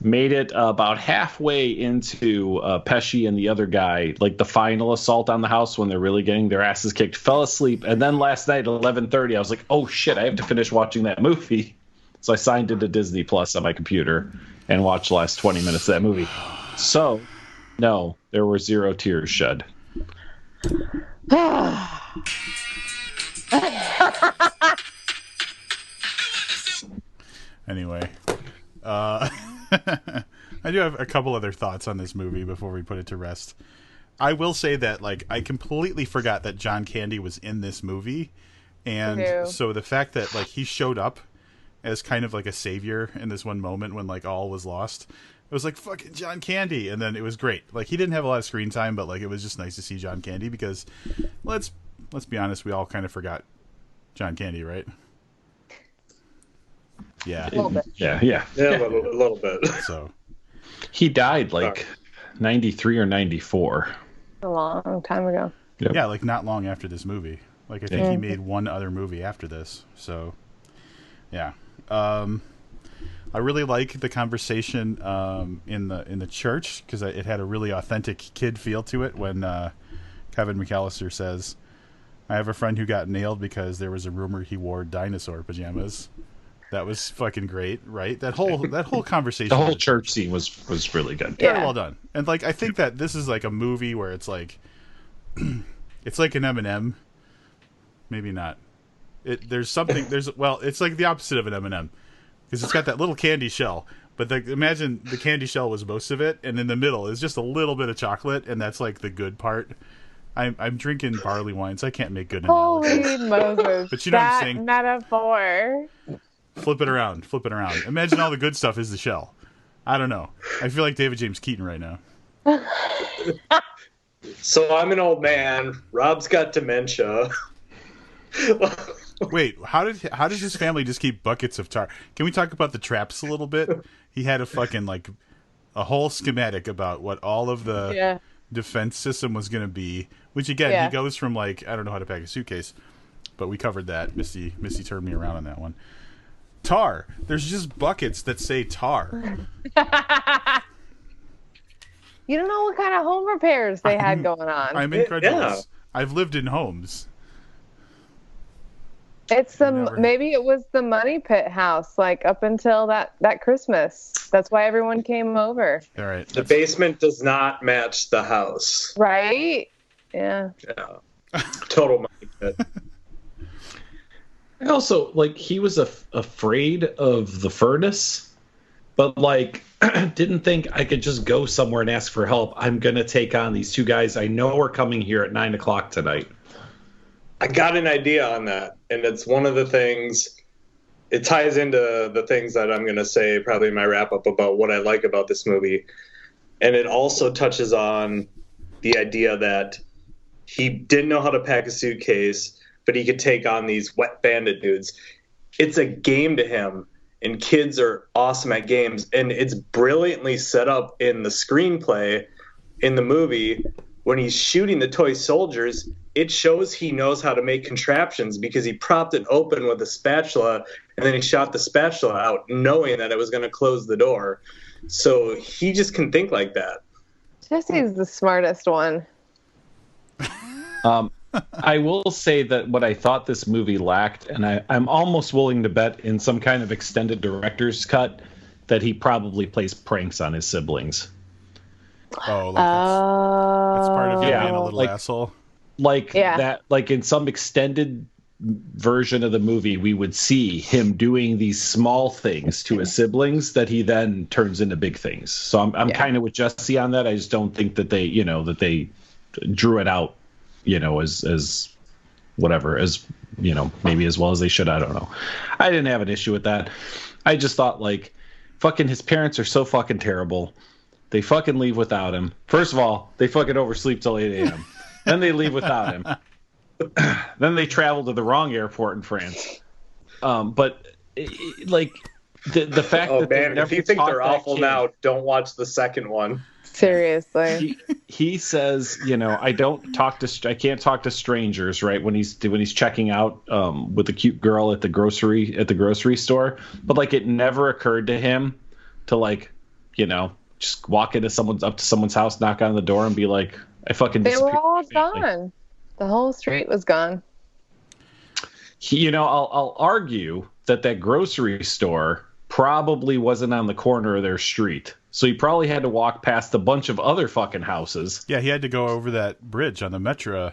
S1: Made it about halfway into Pesci and the other guy, like the final assault on the house when they're really getting their asses kicked. Fell asleep, and then last night at 11:30, I was like, "Oh shit, I have to finish watching that movie." So I signed into Disney Plus on my computer and watched the last 20 minutes of that movie. So, no, there were 0 tears shed.
S2: Anyway, I do have a couple other thoughts on this movie before we put it to rest. I will say that, like, I completely forgot that John Candy was in this movie, and
S4: too.
S2: so the fact that like he showed up as kind of like a savior in this one moment when like all was lost, it was like fucking John Candy, and then it was great. Like, he didn't have a lot of screen time, but like it was just nice to see John Candy because let's be honest, we all kind of forgot John Candy, right? Yeah.
S4: A little bit.
S1: Yeah.
S3: Yeah, a little bit.
S2: So
S1: He died like 93 or 94.
S4: A long time ago.
S1: Yep.
S2: yeah, like not long after this movie. Like I think he made one other movie after this. So yeah. I really like the conversation in the church because it had a really authentic kid feel to it when Kevin McAllister says, "I have a friend who got nailed because there was a rumor he wore dinosaur pajamas." That was fucking great, right? That whole conversation.
S1: The whole church scene was really good.
S2: Very well done. And like I think that this is like a movie where it's like it's like an M&M. Maybe not. It's like the opposite of an M&M because it's got that little candy shell. But imagine the candy shell was most of it, and in the middle is just a little bit of chocolate, and that's like the good part. I'm drinking barley wine, so I can't make good analogies.
S4: Holy Moses!
S2: But you know what I'm saying?
S4: Metaphor.
S2: Flip it around. Imagine all the good stuff is the shell. I don't know. I feel like David James Keaton right now.
S3: So I'm an old man. Rob's got dementia.
S2: Wait, how does his family just keep buckets of tar? Can we talk about the traps a little bit? He had a fucking like a whole schematic about what all of the defense system was going to be. Which again, he goes from like I don't know how to pack a suitcase, but we covered that. Misty turned me around on that one. Tar. There's just buckets that say tar.
S4: You don't know what kind of home repairs they had going on.
S2: I'm incredulous. Yeah. I've lived in homes.
S4: It's maybe it was the Money Pit house, like up until that Christmas. That's why everyone came over.
S2: All right.
S3: The basement does not match the house.
S4: Right? Yeah.
S3: Total Money Pit.
S1: I also he was afraid of the furnace, but didn't think I could just go somewhere and ask for help. I'm gonna take on these two guys I know are coming here at 9:00 tonight.
S3: I got an idea on that, and it's one of the things. It ties into the things that I'm gonna say probably in my wrap up about what I like about this movie, and it also touches on the idea that he didn't know how to pack a suitcase, but he could take on these wet bandit dudes. It's a game to him, and kids are awesome at games, and it's brilliantly set up in the screenplay in the movie. When he's shooting the toy soldiers, it shows he knows how to make contraptions because he propped it open with a spatula, and then he shot the spatula out knowing that it was going to close the door. So he just can think like that.
S4: Jesse's the smartest one.
S1: I will say that what I thought this movie lacked, and I'm almost willing to bet in some kind of extended director's cut that he probably plays pranks on his siblings.
S2: Oh, that's part of being a little asshole.
S1: That, in some extended version of the movie, we would see him doing these small things to his siblings that he then turns into big things. So I'm kind of with Jesse on that. I just don't think that they drew it out, as whatever, as maybe as well as they should. I don't know. I didn't have an issue with that. I just thought fucking his parents are so fucking terrible. They fucking leave without him. First of all, they fucking oversleep till 8 a.m. Then they leave without him. Then they travel to the wrong airport in France. But the fact that
S3: man, if you think they're awful now, don't watch the second one.
S4: Seriously.
S1: He says, I can't talk to strangers, right? When he's checking out with the cute girl at the grocery store, but it never occurred to him to just walk up to someone's house, knock on the door, and be like, I fucking disappeared.
S4: They were all gone. The whole street was gone.
S1: I'll argue that grocery store probably wasn't on the corner of their street. So he probably had to walk past a bunch of other fucking houses.
S2: Yeah, he had to go over that bridge on the Metro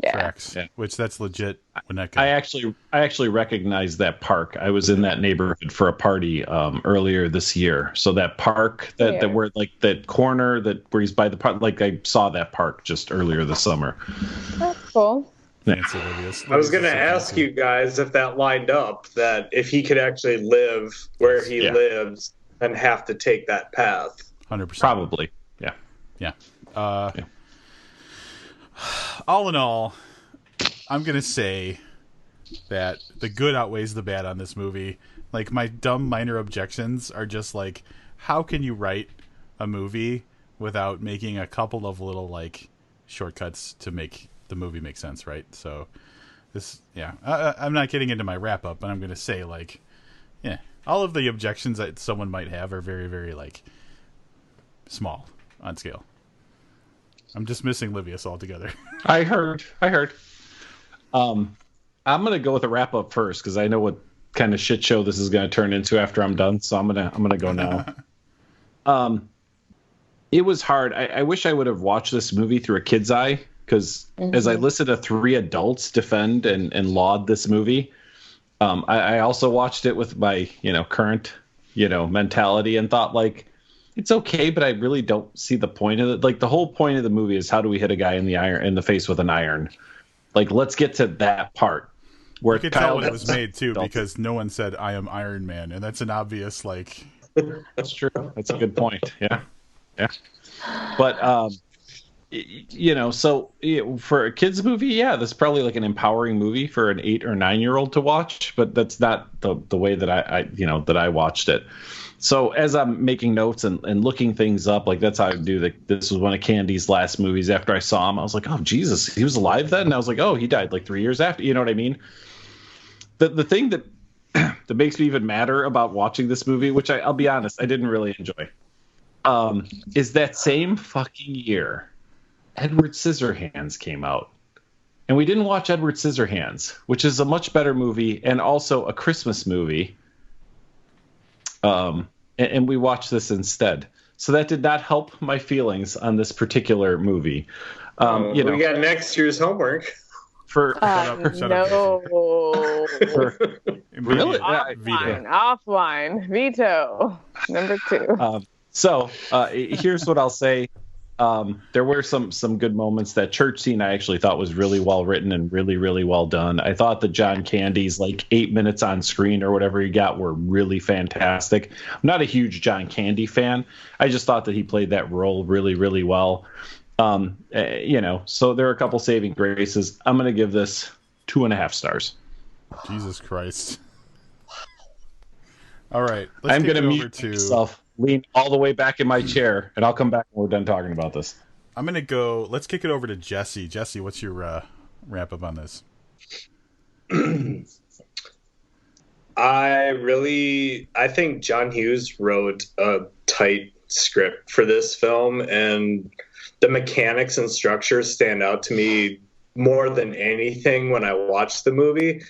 S2: tracks, which that's legit.
S1: I actually recognized that park. I was in that neighborhood for a party earlier this year. So that park that where that corner where he's by the park, I saw that park just earlier this summer.
S4: That's cool.
S3: I was going to ask you guys if that lined up, that if he could actually live where he lives and have to take that path.
S2: 100%.
S1: Probably.
S2: Yeah. All in all, I'm going to say that the good outweighs the bad on this movie. My dumb minor objections are just how can you write a movie without making a couple of little shortcuts to make the movie make sense, right? So I'm not getting into my wrap up, but I'm going to say all of the objections that someone might have are very, very like small on scale. I'm dismissing Livius altogether.
S1: I heard. I'm gonna go with a wrap up first because I know what kind of shit show this is gonna turn into after I'm done. So I'm gonna go now. It was hard. I wish I would have watched this movie through a kid's eye because as I listened to three adults defend and laud this movie, I also watched it with my current mentality and thought like, it's okay, but I really don't see the point of it. Like the whole point of the movie is how do we hit a guy in the face with an iron? Like let's get to that part where
S2: you could tell when it was made too, because no one said I am Iron Man, and that's an obvious like.
S1: That's true. That's a good point. Yeah. But so for a kids movie, yeah, this is probably like an empowering movie for an 8 or 9-year-old to watch, but that's not the way that I watched it. So as I'm making notes and looking things up, like that's how I do. This was one of Candy's last movies. After I saw him, I was like, oh Jesus, he was alive then. And I was like, oh, he died like 3 years after. You know what I mean? The thing that makes me even madder about watching this movie, which I'll be honest, I didn't really enjoy, is that same fucking year, Edward Scissorhands came out. And we didn't watch Edward Scissorhands, which is a much better movie and also a Christmas movie. And we watched this instead. So that did not help my feelings on this particular movie.
S3: We got next year's homework.
S1: For
S4: no.
S1: Really?
S4: Offline. Veto. Number 2.
S1: So here's what I'll say. There were some good moments. That church scene I actually thought was really well written and really, really well done. I thought that John Candy's like 8 minutes on screen or whatever he got were really fantastic. I'm not a huge John Candy fan. I just thought that he played that role really, really well. So there are a couple saving graces. I'm going to give this 2.5 stars.
S2: Jesus Christ. All right.
S1: I'm going to mute myself, lean all the way back in my chair, and I'll come back when we're done talking about this.
S2: I'm going to go. Let's kick it over to Jesse. Jesse, what's your wrap up on this?
S3: I think John Hughes wrote a tight script for this film, and the mechanics and structures stand out to me more than anything when I watch the movie.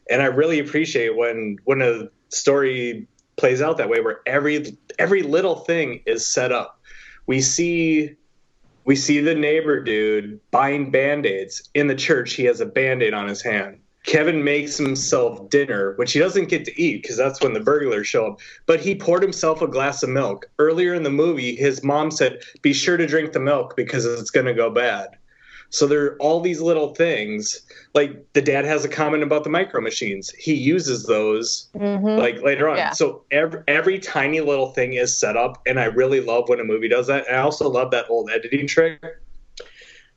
S3: And I really appreciate when a story plays out that way, where every little thing is set up. We see the neighbor dude buying Band-Aids in the church. He has a Band-Aid on his hand. Kevin makes himself dinner, which he doesn't get to eat because that's when the burglars show up. But he poured himself a glass of milk. Earlier in the movie, his mom said, be sure to drink the milk because it's going to go bad. So there are all these little things. Like the dad has a comment about the micro machines. He uses those like later on. Yeah. So every tiny little thing is set up, and I really love when a movie does that. And I also love that old editing trick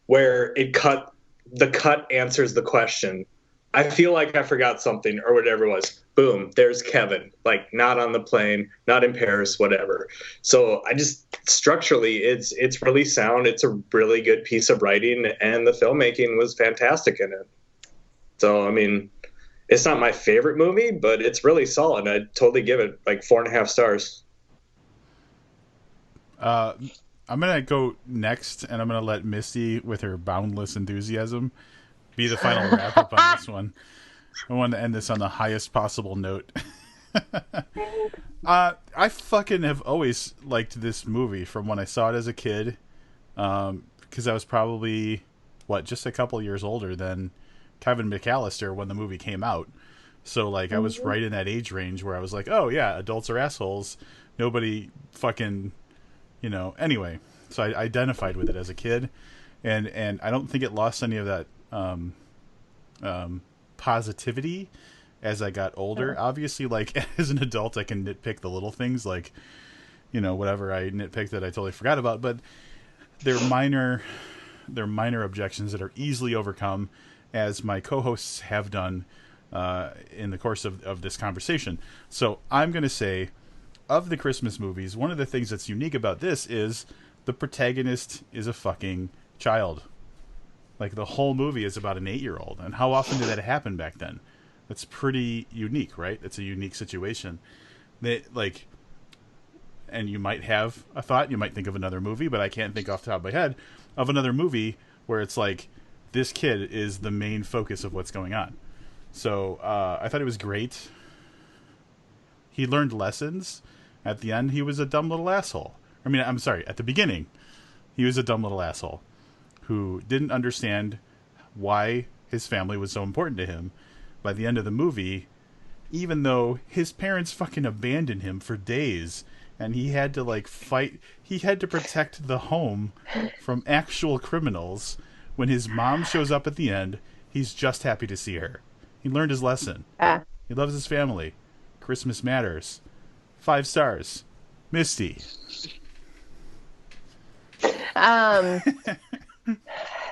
S3: where the cut answers the question. I feel like I forgot something or whatever it was. Boom, there's Kevin. Like not on the plane, not in Paris, whatever. So I just structurally it's really sound. It's a really good piece of writing, and the filmmaking was fantastic in it. So I mean, it's not my favorite movie, but it's really solid. I'd totally give it like 4.5 stars.
S2: I'm gonna go next, and I'm gonna let Misty, with her boundless enthusiasm, be the final wrap up on this one. I want to end this on the highest possible note. I fucking have always liked this movie from when I saw it as a kid, because I was probably just a couple years older than Kevin McAllister when the movie came out. So like I was right in that age range where I was like, oh yeah, adults are assholes. Nobody fucking, anyway. So I identified with it as a kid, and I don't think it lost any of that positivity as I got older. Obviously, like as an adult, I can nitpick the little things, like whatever I nitpick that I totally forgot about. But they're minor objections that are easily overcome, as my co-hosts have done in the course of this conversation. So I'm going to say, of the Christmas movies, one of the things that's unique about this is the protagonist is a fucking child. Like the whole movie is about an 8-year-old, and how often did that happen back then? That's pretty unique, right? It's a unique situation. That like, and you might have a thought, you might think of another movie, but I can't think off the top of my head of another movie where it's like this kid is the main focus of what's going on. So I thought it was great. He learned lessons. At the end, he was a dumb little asshole. I mean, I'm sorry, at the beginning, he was a dumb little asshole who didn't understand why his family was so important to him. By the end of the movie, even though his parents fucking abandoned him for days, and he had to like fight, he had to protect the home from actual criminals. When his mom shows up at the end, he's just happy to see her. He learned his lesson. He loves his family. Christmas matters. 5 stars. Misty.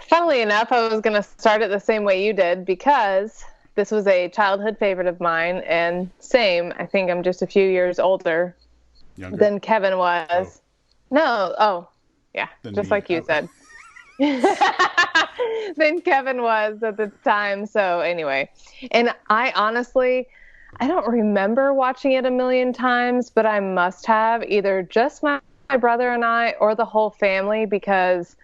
S4: Funnily enough, I was going to start it the same way you did because this was a childhood favorite of mine, and same, I think I'm just a few years older than Kevin was. Yeah, than just me. Like you said. Than Kevin was at the time. So anyway, and I honestly, I don't remember watching it a million times, but I must have, either just my brother and I or the whole family, because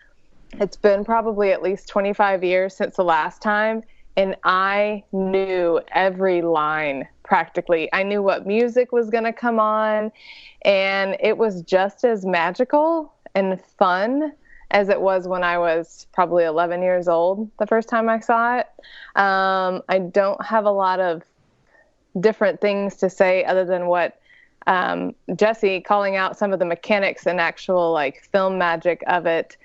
S4: it's been probably at least 25 years since the last time, and I knew every line practically. I knew what music was going to come on, and it was just as magical and fun as it was when I was probably 11 years old the first time I saw it. I don't have a lot of different things to say other than what Jesse calling out some of the mechanics and actual like film magic of it.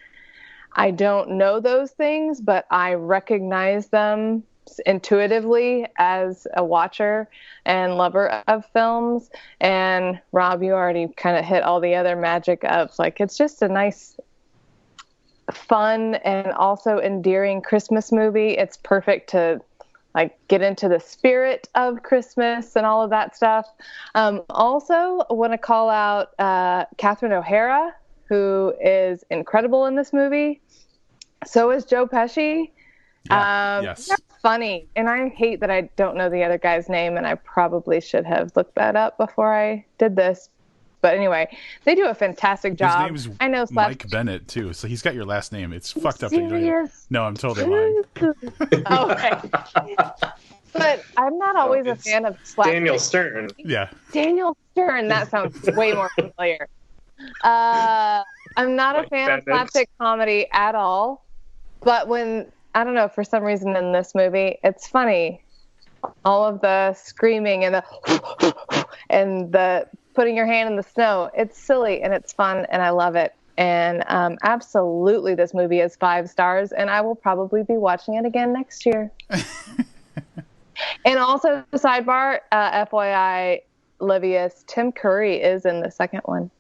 S4: I don't know those things, but I recognize them intuitively as a watcher and lover of films. And Rob, you already kind of hit all the other magic of like, it's just a nice, fun, and also endearing Christmas movie. It's perfect to like get into the spirit of Christmas and all of that stuff. Also want to call out Catherine O'Hara, who is incredible in this movie. So is Joe Pesci.
S2: Yes.
S4: They're funny. And I hate that I don't know the other guy's name, and I probably should have looked that up before I did this. But anyway, they do a fantastic job.
S2: His name's
S4: I know
S2: Mike Bennett, too, so he's got your last name. It's fucked up. That you don't even... No, I'm totally lying.
S4: Okay. But I'm not always a fan of slapstick.
S3: Daniel Stern.
S2: Yeah.
S4: Daniel Stern. That sounds way more familiar. I'm not a fan of slapstick comedy at all. But when, I don't know, for some reason in this movie, it's funny. All of the screaming and the putting your hand in the snow. It's silly and it's fun and I love it. And absolutely, this movie is 5 stars, and I will probably be watching it again next year. And also, sidebar, FYI, Livius, Tim Curry is in the second one.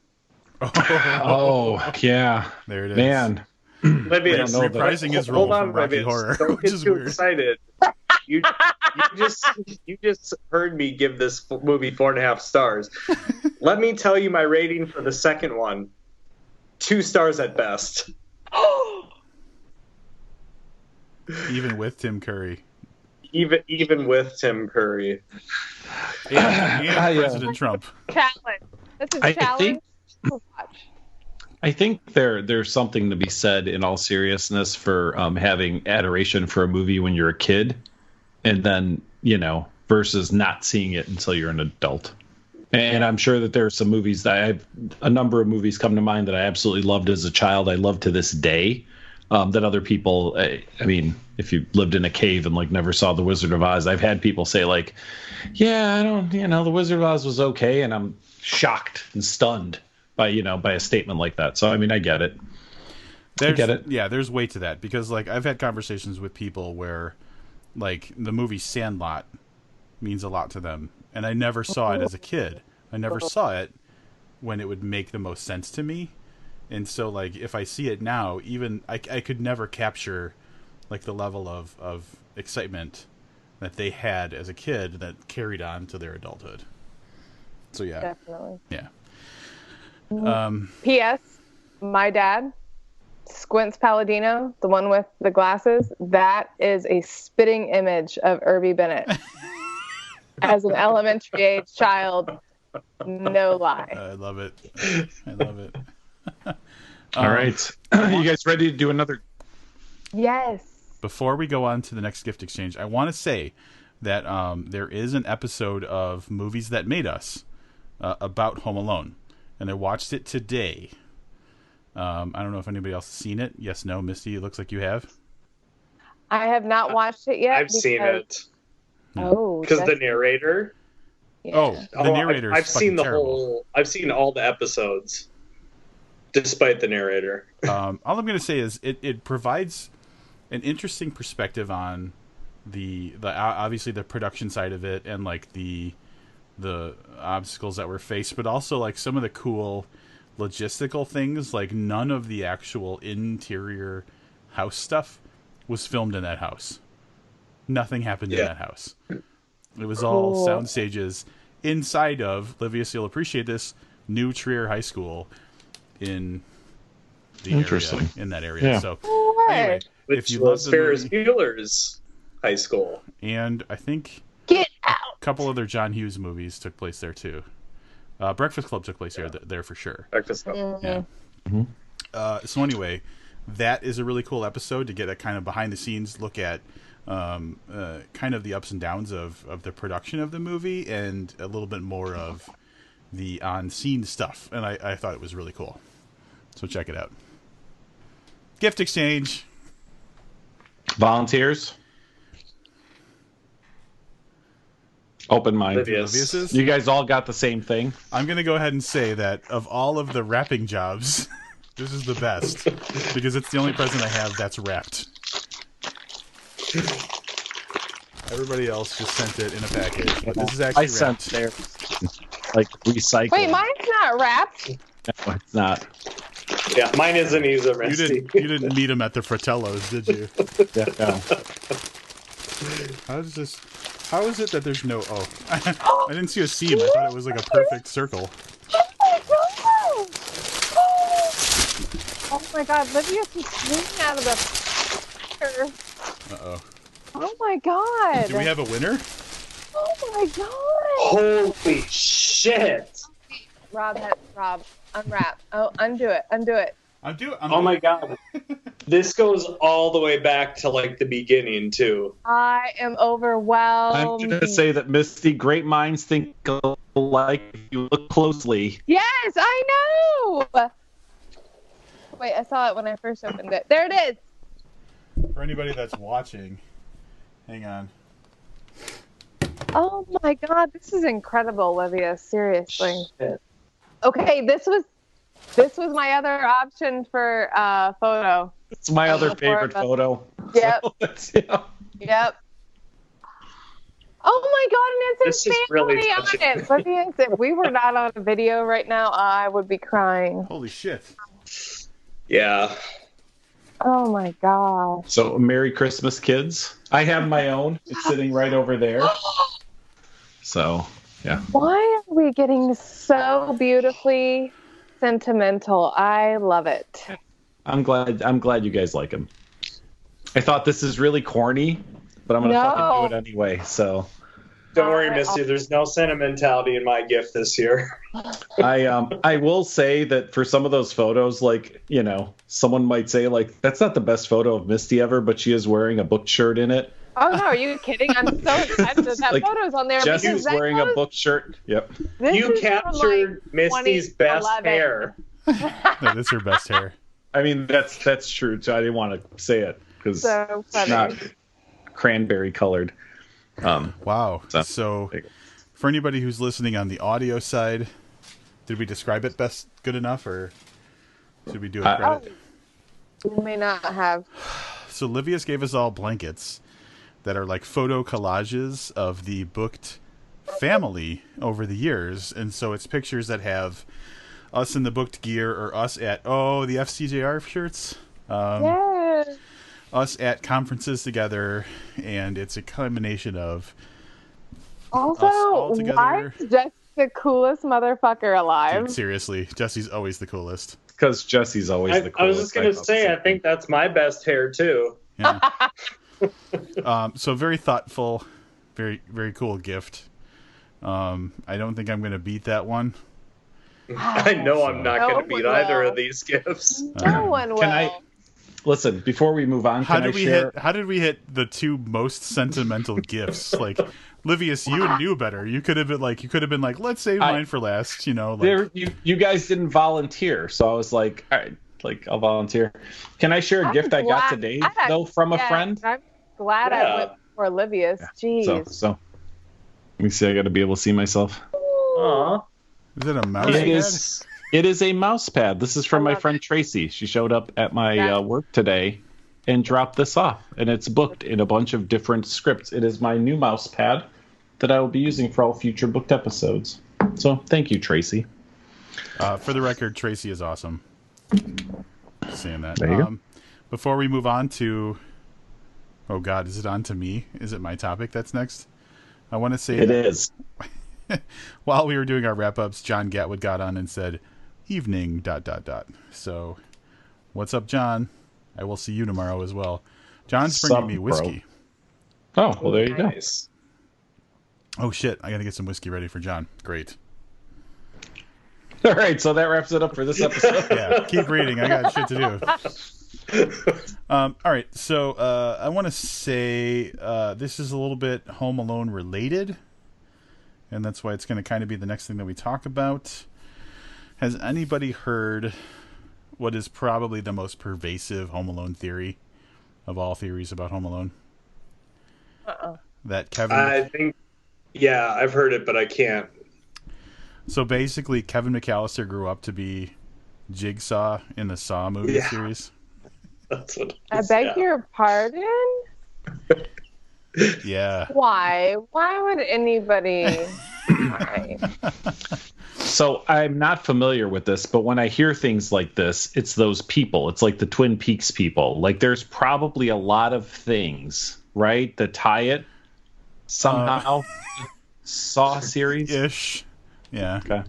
S1: Oh, yeah.
S2: There it is.
S1: Man.
S3: Livius,
S2: reprising his role from Rocky Horror,
S3: don't
S2: which
S3: get
S2: is
S3: too
S2: weird.
S3: excited. You just heard me give this movie 4.5 stars. Let me tell you my rating for the second one. 2 stars at best.
S2: Even with Tim Curry.
S3: Even with Tim Curry.
S2: And President Trump.
S4: Challenge. This is a challenge to watch.
S1: I think there's something to be said in all seriousness for having adoration for a movie when you're a kid, and then, versus not seeing it until you're an adult. And I'm sure that there are some movies that a number of movies come to mind that I absolutely loved as a child. I love to this day. That other people, I mean, if you lived in a cave and like never saw The Wizard of Oz, I've had people say like, yeah, I don't, The Wizard of Oz was okay. And I'm shocked and stunned by a statement like that. So, I mean, I get it. I get it.
S2: Yeah, there's weight to that, because like I've had conversations with people where like the movie Sandlot means a lot to them. And I never saw it as a kid. I never saw it when it would make the most sense to me. And so, like, if I see it now, even I could never capture, like, the level of excitement that they had as a kid that carried on to their adulthood. So, yeah.
S4: Definitely.
S2: Yeah.
S4: P.S. My dad, Squints Palladino, the one with the glasses, that is a spitting image of Irby Bennett. As an elementary age child, No lie.
S2: I love it. I love it.
S1: All right. You guys ready to do another?
S4: Yes.
S2: Before we go on to the next gift exchange, I want to say that there is an episode of Movies That Made Us about Home Alone, and I watched it today. I don't know if anybody else has seen it. Yes, no, Misty, it looks like you have.
S4: I have not watched it yet.
S3: I've seen it.
S4: Oh,
S3: Because the
S4: that's-
S3: narrator.
S4: yeah.
S2: Oh, the narrator.
S3: I've seen the whole. I've seen all the episodes, despite the narrator.
S2: All I'm going to say is it provides an interesting perspective on the obviously the production side of it and like the obstacles that were faced, but also like some of the cool logistical things. Like none of the actual interior house stuff was filmed in that house. Nothing happened in that house. It was all sound stages inside of, Livius, you'll appreciate this, New Trier High School in the
S1: Interesting.
S2: area, in that area.
S1: Yeah.
S2: So
S4: What?
S2: anyway,
S3: Which
S2: if you
S3: was
S2: love the
S3: Ferris
S2: movie,
S3: Bueller's high school.
S2: and I think
S4: Get out.
S2: a couple other John Hughes movies took place there too. Breakfast Club took place there for sure.
S3: Breakfast Club.
S2: Yeah. So anyway, that is a really cool episode to get a kind of behind the scenes look at kind of the ups and downs of the production of the movie and a little bit more of the on scene stuff. And I thought it was really cool. So check it out. Gift exchange.
S1: Volunteers? Open mind.
S3: Livius.
S2: Livius's?
S1: You guys all got the same thing?
S2: I'm going to go ahead and say that of all of the wrapping jobs, this is the best because it's the only present I have that's wrapped. Everybody else just sent it in a package, but this is actually
S1: I sent
S2: wrapped.
S1: there, like recycling.
S4: Wait, mine's not wrapped.
S1: No, it's not.
S3: Yeah, mine isn't either,
S2: You
S3: Rusty.
S2: didn't meet him at the Fratello's, did you?
S1: Yeah, no.
S2: How is it that there's no I didn't see a seam. I thought it was like a perfect circle.
S4: Oh my god, Livius is swinging out of the.
S2: Uh-oh.
S4: Oh my god.
S2: Do we have a winner?
S4: Oh my god.
S3: Holy shit!
S4: Rob, unwrap. Oh, undo it.
S3: Oh my god. This goes all the way back to like the beginning too.
S4: I am
S1: I'm
S4: overwhelmed.
S1: going to say that, Misty, great minds think alike if you look closely.
S4: Yes, I know. Wait, I saw it when I first opened it. There it is.
S2: For anybody that's watching, hang on.
S4: Oh my god, this is incredible, Olivia. Seriously.
S3: Shit.
S4: Okay, this was my other option for photo.
S1: It's my other favorite
S4: but-
S1: photo.
S4: Yep.
S1: So it's, yeah.
S4: Yep. Oh my god, and it's
S3: This is
S4: his
S3: really
S4: family on
S3: touching.
S4: it. Olivia, if we were not on a video right now, I would be crying.
S2: Holy shit.
S3: Yeah.
S4: Oh my gosh.
S1: So, Merry Christmas, kids. I have my own. It's sitting right over there. So, yeah.
S4: Why are we getting so beautifully sentimental? I love it.
S1: I'm glad you guys like him. I thought this is really corny, but I'm gonna
S4: No.
S1: fucking do it anyway. So
S3: Don't worry, Misty. There's no sentimentality in my gift this year.
S1: I will say that for some of those photos, like, you know, someone might say like that's not the best photo of Misty ever, but she is wearing a book shirt in it.
S4: Oh no, are you kidding? I'm so excited that that
S1: Like,
S4: photo's on there.
S1: Jesse's
S4: because that
S1: wearing a
S4: photo-
S1: book shirt. Yep.
S4: this
S3: You
S4: is from,
S3: captured
S4: like,
S3: Misty's best
S4: 2011.
S3: hair.
S2: No, that's her best hair.
S1: I mean that's true. So I didn't want to say it because
S4: So
S1: it's
S4: funny.
S1: not cranberry colored.
S2: Wow.
S1: So-
S2: So, for anybody who's listening on the audio side, did we describe it good enough, or should we do a credit?
S4: You may not have.
S2: So, Livius gave us all blankets that are like photo collages of the booked family over the years, and so it's pictures that have us in the booked gear, or us at the FCJR shirts.
S4: Yeah.
S2: Us at conferences together, and it's a combination of all
S4: Also,
S2: together.
S4: why is Jess the coolest motherfucker alive?
S2: dude, seriously, Jesse's always the coolest.
S1: Because Jesse's always the coolest.
S3: I was just gonna say, I think that's my best hair too.
S2: Yeah. So very thoughtful, very very cool gift. I don't think I'm going to beat that one.
S3: I know I'm not going to beat
S4: one
S3: either
S4: will.
S3: of these gifts.
S4: No one will.
S1: Can I listen before we move on?
S2: How
S1: Can I
S2: did we
S1: share?
S2: hit? How did we hit the two most sentimental gifts? Like, Livius, you knew better. You could have been like, let's save mine for last. You know, like,
S1: There, you guys didn't volunteer, so I was like, all right, like I'll volunteer. Can I share a gift I got today though from a friend?
S4: I'm glad I went for Livius. Jeez.
S1: So let me see. I got to be able to see myself.
S3: Aw.
S2: is it a mouse
S1: It
S2: pad?
S1: is. It is a mouse pad. This is from my friend Tracy. She showed up at my work today and dropped this off, and it's booked in a bunch of different scripts. It is my new mouse pad that I will be using for all future booked episodes. So thank you, Tracy.
S2: For the record, Tracy is awesome. Just saying that.
S1: There you go.
S2: Before we move on to, oh God, is it on to me? Is it my topic that's next? I want to say
S1: It is.
S2: While we were doing our wrap ups, John Gatwood got on and said, "Evening ... So, what's up, John? I will see you tomorrow as well. John's bringing me whiskey.
S1: Oh, well, there you go.
S3: Nice.
S2: Oh shit! I gotta get some whiskey ready for John. Great.
S1: All right, so that wraps it up for this episode.
S2: Yeah, keep reading. I got shit to do. All right, so I want to say this is a little bit Home Alone related, and that's why it's going to kind of be the next thing that we talk about. Has anybody heard what is probably the most pervasive Home Alone theory of all theories about Home Alone? That Kevin...
S3: I think, yeah, I've heard it, but I can't.
S2: So basically, Kevin McAllister grew up to be Jigsaw in the Saw movie series.
S3: That's what
S4: I beg your pardon?
S2: Yeah.
S4: Why? Why would anybody? Why?
S1: So I'm not familiar with this, but when I hear things like this, it's those people. It's like the Twin Peaks people. Like there's probably a lot of things, right, that tie it somehow. Saw series
S2: Ish. Yeah.
S1: Okay.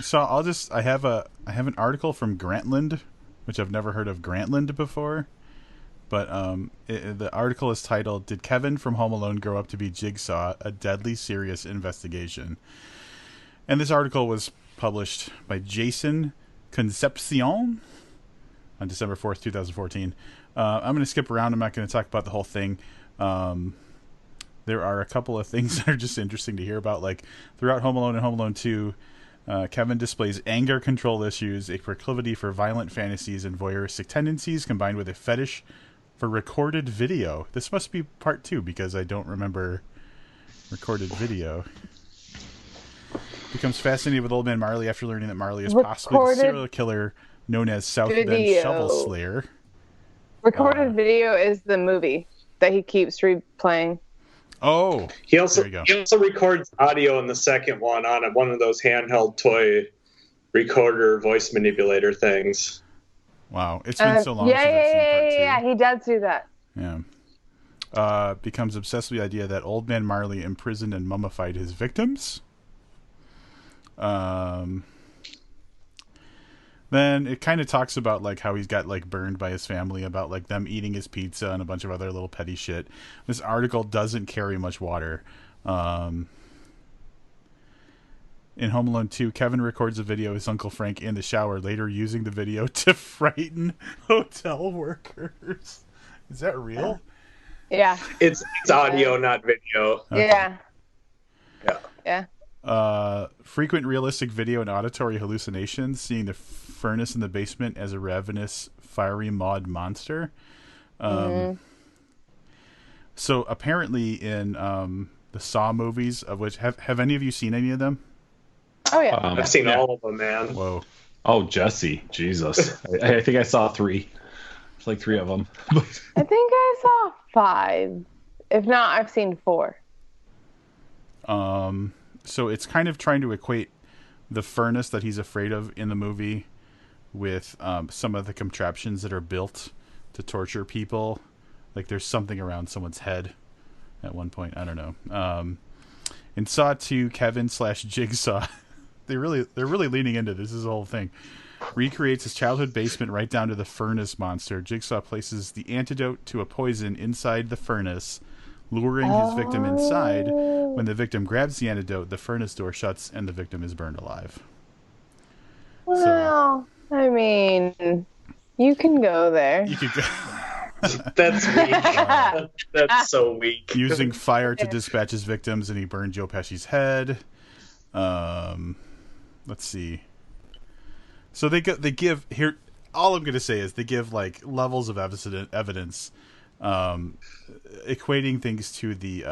S2: So I have an article from Grantland, which I've never heard of Grantland before, but the article is titled "Did Kevin from Home Alone grow up to be Jigsaw? A deadly serious investigation." And this article was published by Jason Concepcion on December 4th, 2014. I'm going to skip around. I'm not going to talk about the whole thing. There are a couple of things that are just interesting to hear about. Like throughout Home Alone and Home Alone 2, Kevin displays anger control issues, a proclivity for violent fantasies and voyeuristic tendencies, combined with a fetish for recorded video. This must be part 2 because I don't remember recorded video. Becomes fascinated with Old Man Marley after learning that Marley is possibly the serial killer known as South Bend Shovel Slayer.
S4: Recorded video is the movie that he keeps replaying.
S2: Oh,
S3: he also
S2: there you go.
S3: he also records audio in the second one on one of those handheld toy recorder voice manipulator things.
S2: Wow, it's been so long since I've seen part 2.
S4: Yeah, he does do that.
S2: Yeah. Becomes obsessed with the idea that Old Man Marley imprisoned and mummified his victims. Then it kind of talks about like how he's got like burned by his family, about like them eating his pizza and a bunch of other little petty shit. This article doesn't carry much water. In Home Alone 2, Kevin records a video of his Uncle Frank in the shower, later using the video to frighten hotel workers. Is that real?
S4: Yeah.
S3: It's audio, not video.
S2: Okay.
S4: Yeah.
S3: Yeah.
S4: Yeah.
S2: Frequent realistic video and auditory hallucinations, seeing the furnace in the basement as a ravenous, fiery maud monster. So apparently in the Saw movies, of which have any of you seen any of them?
S4: Oh yeah.
S3: I've seen all of them, man.
S2: Whoa.
S1: Oh, Jesse, Jesus! I think I saw 3. It's like 3 of them.
S4: I think I saw 5. If not, I've seen 4.
S2: So it's kind of trying to equate the furnace that he's afraid of in the movie with some of the contraptions that are built to torture people. Like there's something around someone's head at one point. I don't know. In Saw 2, Kevin / Jigsaw, they're really leaning into this. This is the whole thing. Recreates his childhood basement right down to the furnace monster. Jigsaw places the antidote to a poison inside the furnace, luring his victim inside. When the victim grabs the antidote, the furnace door shuts and the victim is burned alive.
S4: Well, I mean, you can go there.
S2: You could go.
S3: That's weak. That's so weak.
S2: Using fire to dispatch his victims, and he burned Joe Pesci's head. Let's see. So they give here. All I'm going to say is they give like levels of evidence, equating things to the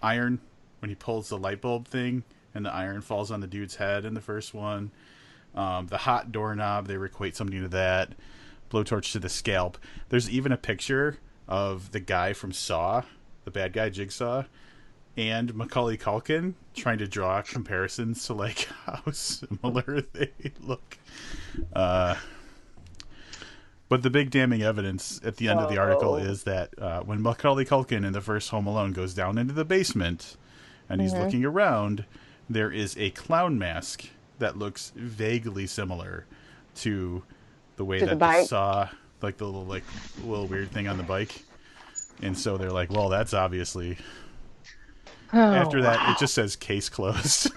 S2: iron when he pulls the light bulb thing and the iron falls on the dude's head in the first one. The hot doorknob, they equate something to that. Blowtorch to the scalp. There's even a picture of the guy from Saw, the bad guy Jigsaw, and Macaulay Culkin trying to draw comparisons to like how similar they look. But the big damning evidence at the end of the article is that when Macaulay Culkin in the first Home Alone goes down into the basement and he's looking around, there is a clown mask that looks vaguely similar to the way that they saw like the little weird thing on the bike. And so they're like, well, that's obviously... After that, it just says case closed.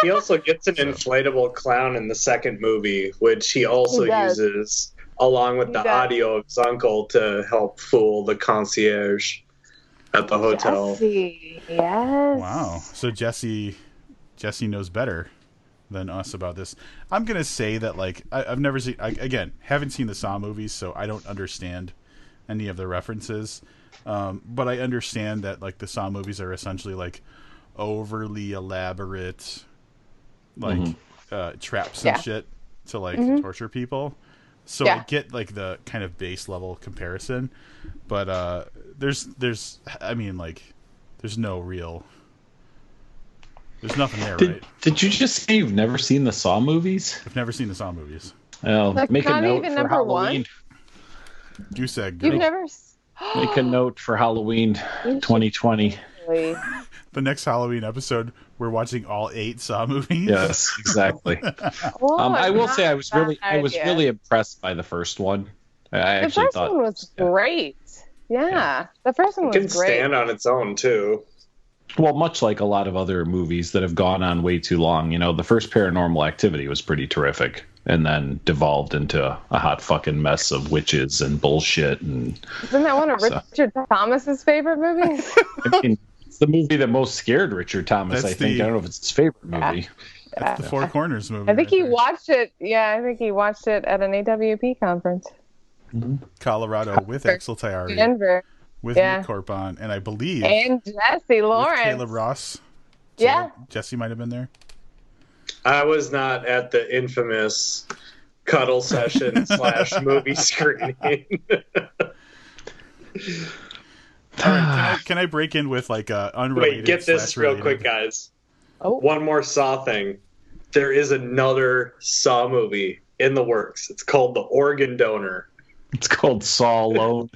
S3: He also gets an inflatable clown in the second movie, which he also uses along with the audio of his uncle to help fool the concierge at the hotel.
S4: Jesse, yes.
S2: Wow. So Jesse knows better than us about this. I'm going to say that like I've never seen, haven't seen the Saw movies, so I don't understand any of the references. But I understand that like the Saw movies are essentially like overly elaborate, like traps and shit to like torture people. So I get like the kind of base level comparison, but there's nothing there, right?
S1: Did you just say you've never seen the Saw movies?
S2: I've never seen the Saw movies.
S1: Well,
S4: That's
S1: make a
S4: not
S1: note
S4: even
S1: for
S4: number
S1: Halloween.
S2: Goose egg.
S4: You've
S2: Girl.
S4: never...
S1: Make a note for Halloween 2020.
S2: The next Halloween episode, we're watching all 8 Saw movies.
S1: Yes, exactly. I will say I was really impressed by the first one. I
S4: the first one was great. Yeah, the first one was
S3: great. It can stand on its own too.
S1: Well, much like a lot of other movies that have gone on way too long, you know, the first Paranormal Activity was pretty terrific, and then devolved into a hot fucking mess of witches and bullshit. And
S4: isn't that one of Richard Thomas's favorite movies?
S1: I mean, it's the movie that most scared Richard Thomas. I think. I don't know if it's his favorite movie.
S2: That's the Four Corners movie.
S4: I think he watched it. Yeah, I think he watched it at an AWP conference.
S2: Colorado with Axel Tayari.
S4: Denver.
S2: With Nick Corpon, and I believe...
S4: And Jesse Lawrence.
S2: Caleb Ross.
S4: Yeah.
S2: Jesse might have been there.
S3: I was not at the infamous cuddle session / movie screening.
S2: All right, can I break in with like a unrelated...
S3: Wait, get this real quick, guys.
S4: Oh.
S3: One more Saw thing. There is another Saw movie in the works. It's called The Organ Donor.
S1: It's called Saw Alone.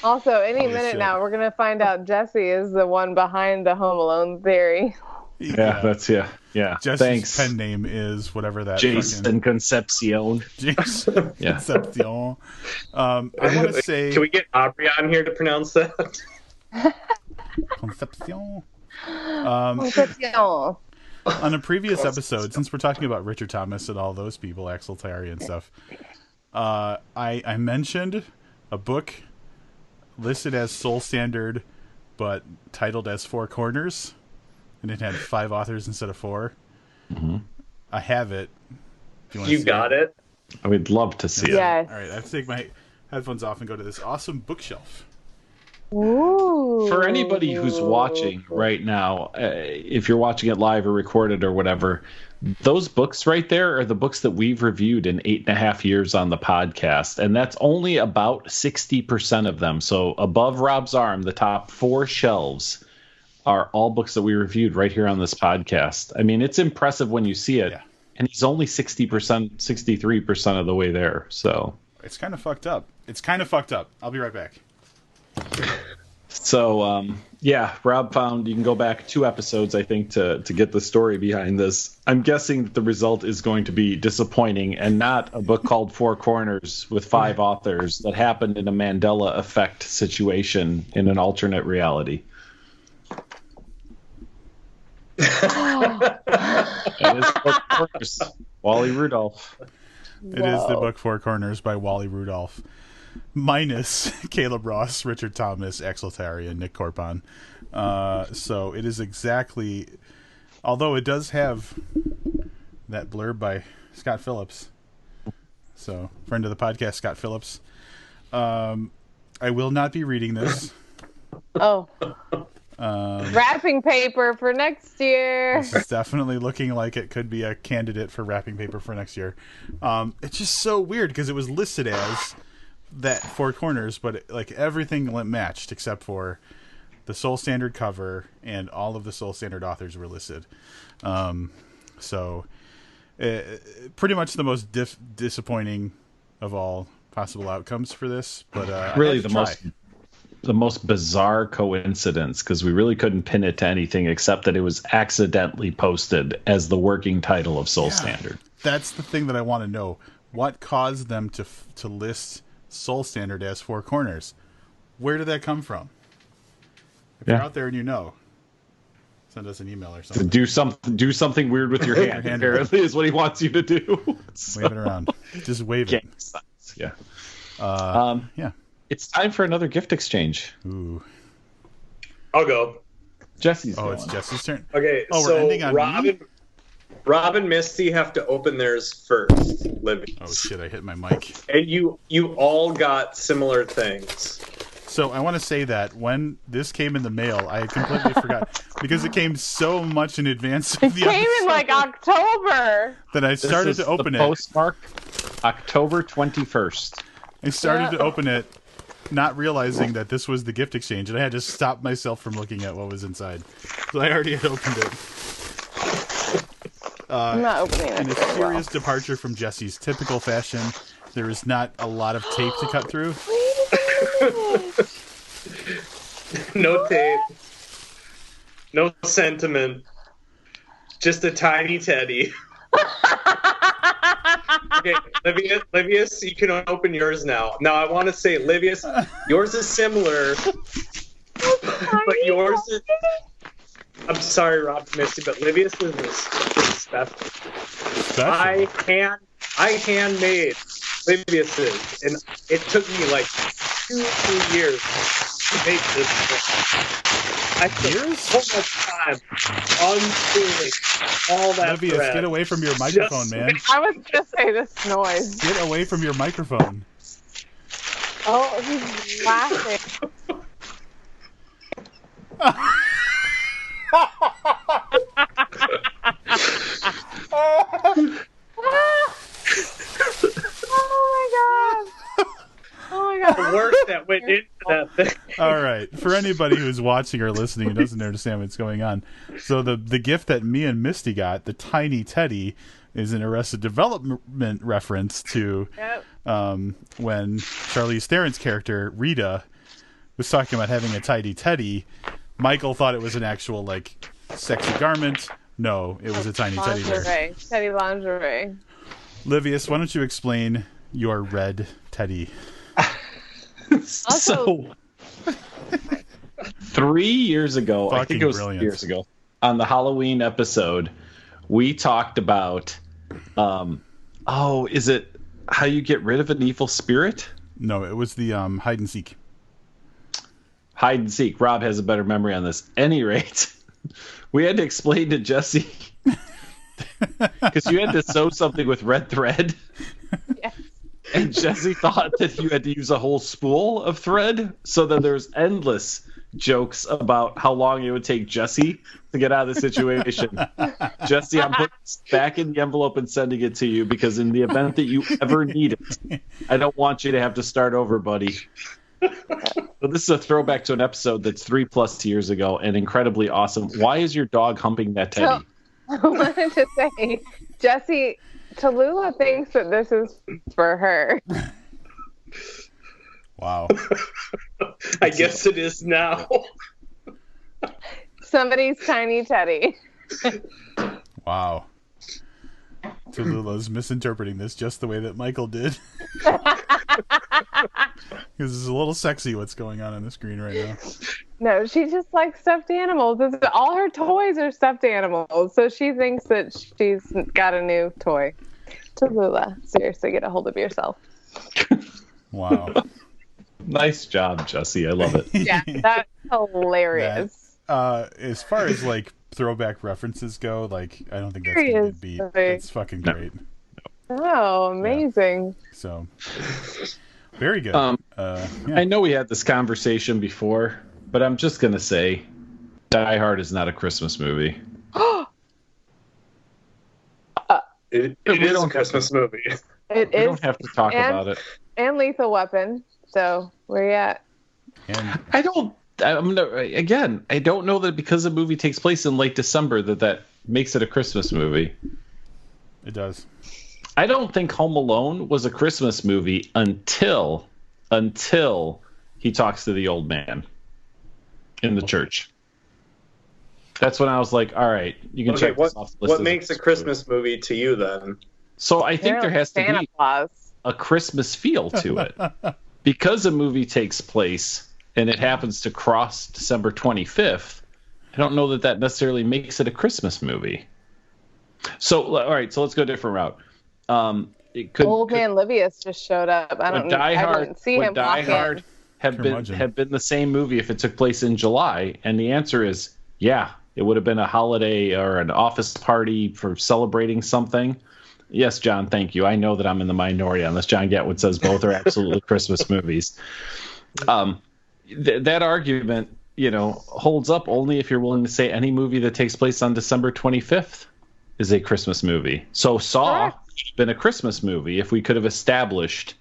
S4: Also, any minute now, we're gonna find out Jesse is the one behind the Home Alone theory.
S1: Yeah.
S2: Jesse's
S1: Thanks.
S2: pen name is whatever that.
S1: Jason Concepcion.
S2: Jason Concepcion. I want to say.
S3: Can we get Aubrey on here to pronounce that?
S2: Concepcion.
S4: Concepcion.
S2: On a previous episode, since we're talking about Richard Thomas and all those people, Axel Tayari and stuff, I mentioned a book listed as Soul Standard, but titled as Four Corners, and it had 5 authors instead of 4. Mm-hmm. I have it. Do
S3: you got it?
S1: I would love to see it.
S4: Yes.
S2: All right, I have to take my headphones off and go to this awesome bookshelf.
S4: Ooh.
S1: For anybody who's watching right now, if you're watching it live or recorded or whatever, those books right there are the books that we've reviewed in 8.5 years on the podcast, and that's only about 60% of them. So above Rob's arm, the top 4 shelves are all books that we reviewed right here on this podcast. I mean, it's impressive when you see it, and he's only 60%, 63% of the way there. So
S2: it's kind of fucked up. I'll be right back.
S1: So, yeah, Rob found you can go back 2 episodes, I think, to get the story behind this. I'm guessing that the result is going to be disappointing and not a book called Four Corners with 5 authors that happened in a Mandela effect situation in an alternate reality. It is Four Corners, Wally Rudolph.
S2: It is the book Four Corners by Wally Rudolph. Minus Caleb Ross, Richard Thomas, Axel Terry, and Nick Corpon. So it is exactly... Although it does have that blurb by Scott Phillips. So, friend of the podcast, Scott Phillips. I will not be reading this.
S4: Oh. Wrapping paper for next year.
S2: It's definitely looking like it could be a candidate for wrapping paper for next year. It's just so weird because it was listed as that Four Corners, but like everything matched except for the Soul Standard cover, and all of the Soul Standard authors were listed. So pretty much the most disappointing of all possible outcomes for this, but
S1: really the most bizarre coincidence, because we really couldn't pin it to anything except that it was accidentally posted as the working title of Soul Standard.
S2: That's the thing that I want to know. What caused them to list Soul Standard as Four Corners? Where did that come from? If you're out there and you know, send us an email or something.
S1: Do something weird with your hand. Apparently, is what he wants you to do. So.
S2: Wave it around. Just wave it.
S1: Yeah.
S2: Yeah.
S1: It's time for another gift exchange.
S2: Ooh.
S3: I'll go.
S1: Jesse's going.
S2: It's Jesse's turn.
S3: Okay,
S2: we're
S3: so
S2: ending on me?
S3: Rob and Misty have to open theirs first. Livy.
S2: Oh shit! I hit my mic.
S3: And you all got similar things.
S2: So I want to say that when this came in the mail, I completely forgot because it came so much in advance of the
S4: It came in like October.
S2: That I started to open it.
S1: Postmark October 21st.
S2: I started to open it, not realizing that this was the gift exchange, and I had to stop myself from looking at what was inside. So I already had opened it.
S4: I'm not opening it.
S2: In a serious departure from Jesse's typical fashion, there is not a lot of tape to cut through.
S3: No tape. No sentiment. Just a tiny teddy. Okay, Livius, you can open yours now. Now I want to say, Livius, yours is similar, but yours is... I'm sorry, Rob, Misty, but Livius is special. I handmade Livius's, and it took me like 2 years to make this book. I spent so much time unspooling all that
S2: Livius,
S3: thread.
S2: get away from your microphone, man.
S4: I was gonna say this noise.
S2: Get away from your microphone.
S4: Oh, he's laughing. Oh my god. Oh my god.
S3: The work that went into that thing.
S2: All right. For anybody who's watching or listening and doesn't understand what's going on, so the gift that me and Misty got, the tiny teddy, is an Arrested Development reference to when Charlize Theron's character, Rita, was talking about having a tiny teddy. Michael thought it was an actual, like, sexy garment. No, it was a tiny teddy bear.
S4: Teddy lingerie.
S2: Livius, why don't you explain your red teddy?
S4: Also,
S1: 3 years ago, I think it was
S2: brilliant.
S1: 3 years ago, on the Halloween episode, we talked about, is it how you get rid of an evil spirit?
S2: No, it was the hide and seek.
S1: Hide and seek. Rob has a better memory on this. Any rate, we had to explain to Jesse because you had to sew something with red thread.
S4: yes.
S1: And Jesse thought that you had to use a whole spool of thread, so that there's endless jokes about how long it would take Jesse to get out of the situation. Jesse, I'm putting this back in the envelope and sending it to you, because in the event that you ever need it, I don't want you to have to start over, buddy. So this is a throwback to an episode that's 3+ years ago and incredibly awesome. Why is your dog humping that teddy?
S4: So, I wanted to say, Jesse, Tallulah thinks that this is for her.
S2: Wow.
S3: I guess it is now.
S4: Somebody's tiny teddy.
S2: Wow. Tallulah's misinterpreting this just the way that Michael did. Because it's a little sexy what's going on the screen right now.
S4: No, she just likes stuffed animals. All her toys are stuffed animals, so she thinks that she's got a new toy. Tallulah, seriously, get a hold of yourself.
S2: Wow.
S1: Nice job, Jesse. I love it.
S4: Yeah, that's hilarious.
S2: As far as like throwback references go, like I don't think that's gonna get beat. It's fucking great.
S4: Oh, amazing.
S2: Yeah. So very good. Yeah.
S1: I know we had this conversation before, but I'm just gonna say, Die Hard is not a Christmas movie.
S3: It is a Christmas movie.
S4: It
S1: We
S4: is.
S1: don't have to talk about it.
S4: And Lethal Weapon. So where you at?
S2: And
S1: I don't know that because the movie takes place in late December that makes it a Christmas movie.
S2: it does.
S1: I don't think Home Alone was a Christmas movie until he talks to the old man in the church. That's when I was like, all right, you can check this off the list.
S3: What makes a Christmas movie to you then?
S1: So I think there has to
S4: Santa
S1: be
S4: Claus.
S1: a Christmas feel to it. Because a movie takes place and it happens to cross December 25th, I don't know that necessarily makes it a Christmas movie. So, all right, so let's go a different route.
S4: Old man Livius just showed up. I don't know. I didn't see him
S1: Die
S4: walk
S1: Hard
S4: in.
S1: have been the same movie if it took place in July? And the answer is yeah. It would have been a holiday or an office party for celebrating something. Yes, John, thank you. I know that I'm in the minority on this. John Gatwood says both are absolutely Christmas movies. That argument, holds up only if you're willing to say any movie that takes place on December 25th is a Christmas movie. So Saw could have been a Christmas movie if we could have established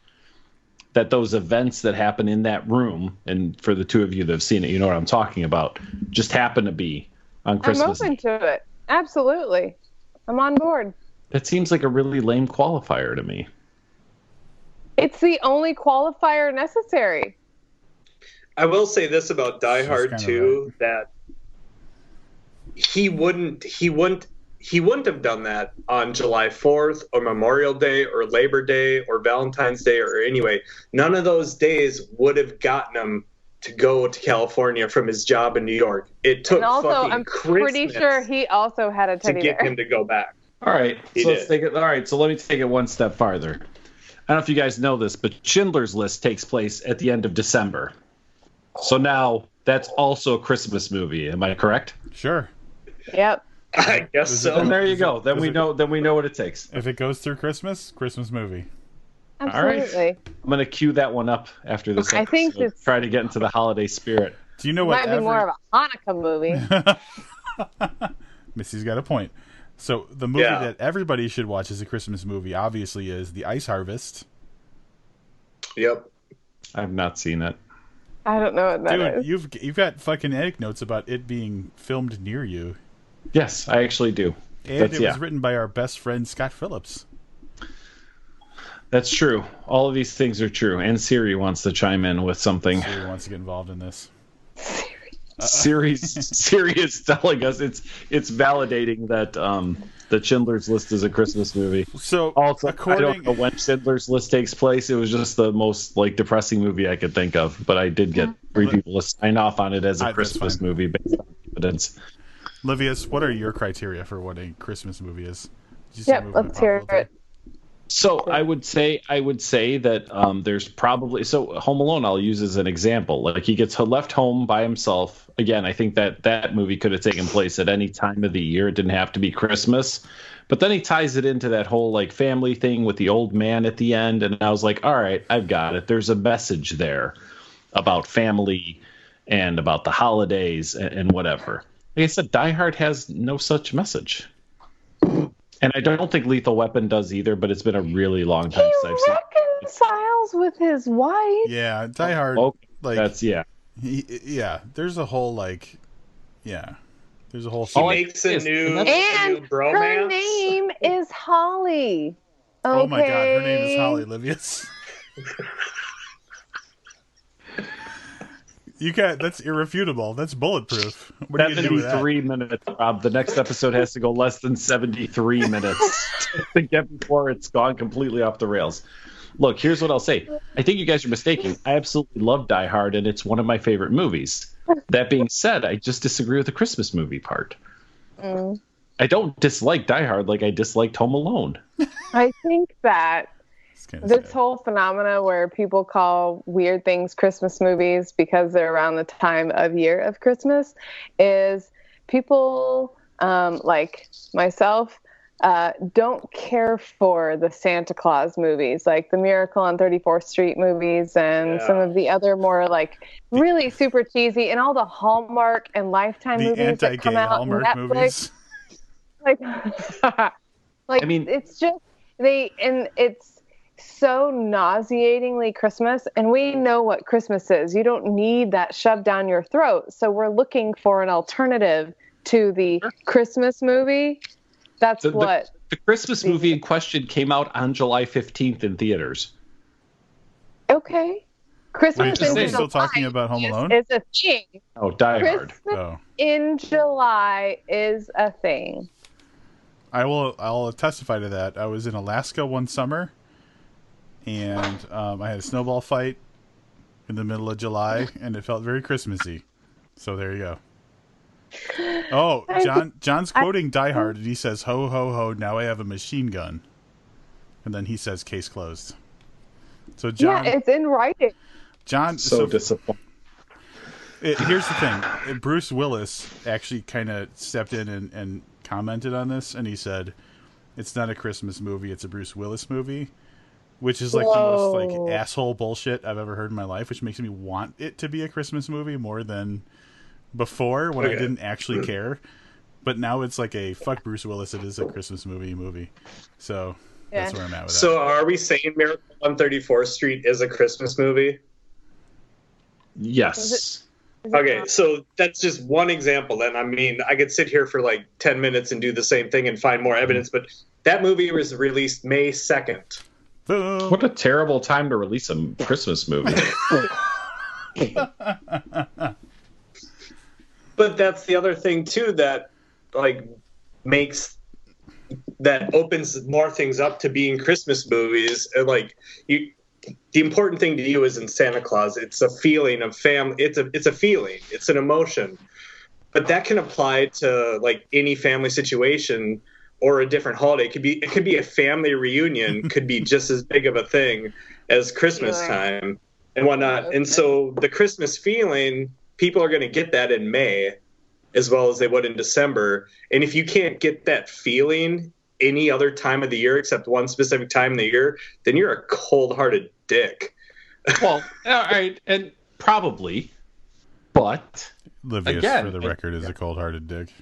S1: that those events that happen in that room, and for the two of you that have seen it, you know what I'm talking about, just happen to be on Christmas.
S4: I'm open to it. Absolutely. I'm on board.
S1: That seems like a really lame qualifier to me.
S4: It's the only qualifier necessary.
S3: I will say this about Die
S2: She's
S3: Hard
S2: kinda
S3: 2, that he wouldn't have done that on July 4th or Memorial Day or Labor Day or Valentine's Day or anyway. None of those days would have gotten him to go to California from his job in New York. It took
S4: And also,
S3: fucking
S4: I'm
S3: Christmas
S4: pretty sure he also had a
S3: to
S4: teddy
S3: get
S4: bear.
S3: him to go back.
S1: All right,
S3: He
S1: so let's
S3: did.
S1: take it. All right, so let me take it one step farther. I don't know if you guys know this, but Schindler's List takes place at the end of December. So now that's also a Christmas movie. Am I correct?
S2: Sure.
S4: Yep.
S3: I guess
S2: Is it-
S1: And
S3: so.
S1: there you go. Then
S2: is
S1: we
S2: it-
S1: know. Then we know what it takes.
S2: If it goes through Christmas movie.
S1: right.
S4: Absolutely.
S1: I'm gonna cue that one up after this.
S4: I think
S1: episode.
S4: it's-
S1: Try to get into the holiday spirit.
S2: Do you know
S4: It
S2: what?
S4: might be more of a Hanukkah movie.
S2: Missy's got a point. So the movie
S3: Yeah.
S2: that everybody should watch as a Christmas movie, obviously, is The Ice Harvest.
S3: Yep.
S1: I've not seen it.
S4: I don't know what that
S2: Dude,
S4: is.
S2: you've got fucking anecdotes about it being filmed near you,
S1: Yes, I actually do.
S2: and it was written by our best friend Scott Phillips.
S1: That's true. All of these things are true. And Siri wants to chime in with something.
S2: Siri wants to get involved in this.
S1: Siri is telling us it's validating that the Schindler's List is a Christmas movie.
S2: So
S1: Also, I
S2: according,
S1: don't know when Schindler's List takes place. It was just the most depressing movie I could think of. But I did get 3 people to sign off on it as a
S2: That's
S1: Christmas
S2: fine.
S1: movie based on evidence.
S2: Livius, what are your criteria for what a Christmas movie is? Did you see a
S4: Yep,
S2: movie with
S4: let's hear
S2: Bob Fosse?
S4: it.
S1: So I would say that there's probably Home Alone I'll use as an example. Like he gets left home by himself. Again, I think that movie could have taken place at any time of the year. It didn't have to be Christmas. But then he ties it into that whole family thing with the old man at the end, and I was like, all right, I've got it. There's a message there about family and about the holidays and whatever. Like I said, Die Hard has no such message. And I don't think Lethal Weapon does either, but it's been a really long time
S4: He
S1: since I've seen
S4: reconciles with his wife.
S2: Yeah, Die Hard.
S1: Okay,
S2: Like
S1: that's
S2: yeah. There's a whole there's a whole.
S3: He
S1: All I
S3: makes
S1: say
S3: a
S1: is-
S3: new,
S1: and
S3: a new
S4: And
S3: bromance.
S4: her name is Holly. Okay.
S2: Oh my god, her name is Holly Livius. You can't. That's irrefutable. That's bulletproof. What are you gonna do with that?
S1: 73 minutes, Rob. The next episode has to go less than 73 minutes to get before it's gone completely off the rails. Look, here's what I'll say. I think you guys are mistaken. I absolutely love Die Hard, and it's one of my favorite movies. That being said, I just disagree with the Christmas movie part. I don't dislike Die Hard like I disliked Home Alone.
S4: I think that this
S2: sad.
S4: whole phenomena where people call weird things Christmas movies because they're around the time of year of Christmas is people like myself don't care for the Santa Claus movies, like the Miracle on 34th Street movies and some of the other more like really super cheesy, and all the Hallmark and Lifetime
S2: The
S4: movies that come out on
S2: Hallmark
S4: Netflix.
S2: movies.
S4: Like, like
S1: I mean,
S4: it's just it's so nauseatingly Christmas, and we know what Christmas is. You don't need that shoved down your throat. So we're looking for an alternative to the Christmas movie. That's
S1: the Christmas movie in question came out on July 15th in theaters.
S4: Okay. Christmas
S2: Wait, are
S4: in
S2: we
S4: July
S2: still talking about Home Alone?
S4: is a thing.
S1: Oh, Die Hard.
S4: Christmas in July is a thing.
S2: I'll testify to that. I was in Alaska one summer, and I had a snowball fight in the middle of July, and it felt very Christmassy. So there you go. Oh, John's quoting Die Hard, and he says, "Ho, ho, ho, now I have a machine gun." And then he says, "Case closed." So John...
S4: Yeah, it's in writing.
S2: John...
S1: So disappointed.
S2: Here's the thing. Bruce Willis actually kind of stepped in and commented on this, and he said, "It's not a Christmas movie, it's a Bruce Willis movie," which is like the most like asshole bullshit I've ever heard in my life, which makes me want it to be a Christmas movie more than before when I didn't actually care. But now it's like a fuck Bruce Willis, it is a Christmas movie. So that's where I'm at with that.
S3: So are we saying Miracle on 34th Street is a Christmas movie?
S1: Yes.
S3: Okay, so that's just one example then. I mean, I could sit here for like 10 minutes and do the same thing and find more evidence, but that movie was released May 2nd.
S2: Boom.
S1: What a terrible time to release a Christmas movie.
S3: But that's the other thing too that like opens more things up to being Christmas movies. And like the important thing to you is in Santa Claus, it's a feeling of family. It's a feeling. It's an emotion. But that can apply to like any family situation or a different holiday. It could be a family reunion, could be just as big of a thing as Christmas time and whatnot. And so the Christmas feeling, people are going to get that in May as well as they would in December. And if you can't get that feeling any other time of the year except one specific time of the year, then you're a cold-hearted dick.
S1: Well, all right, and probably, but
S2: Livius,
S1: again,
S2: for the record, is a cold-hearted dick.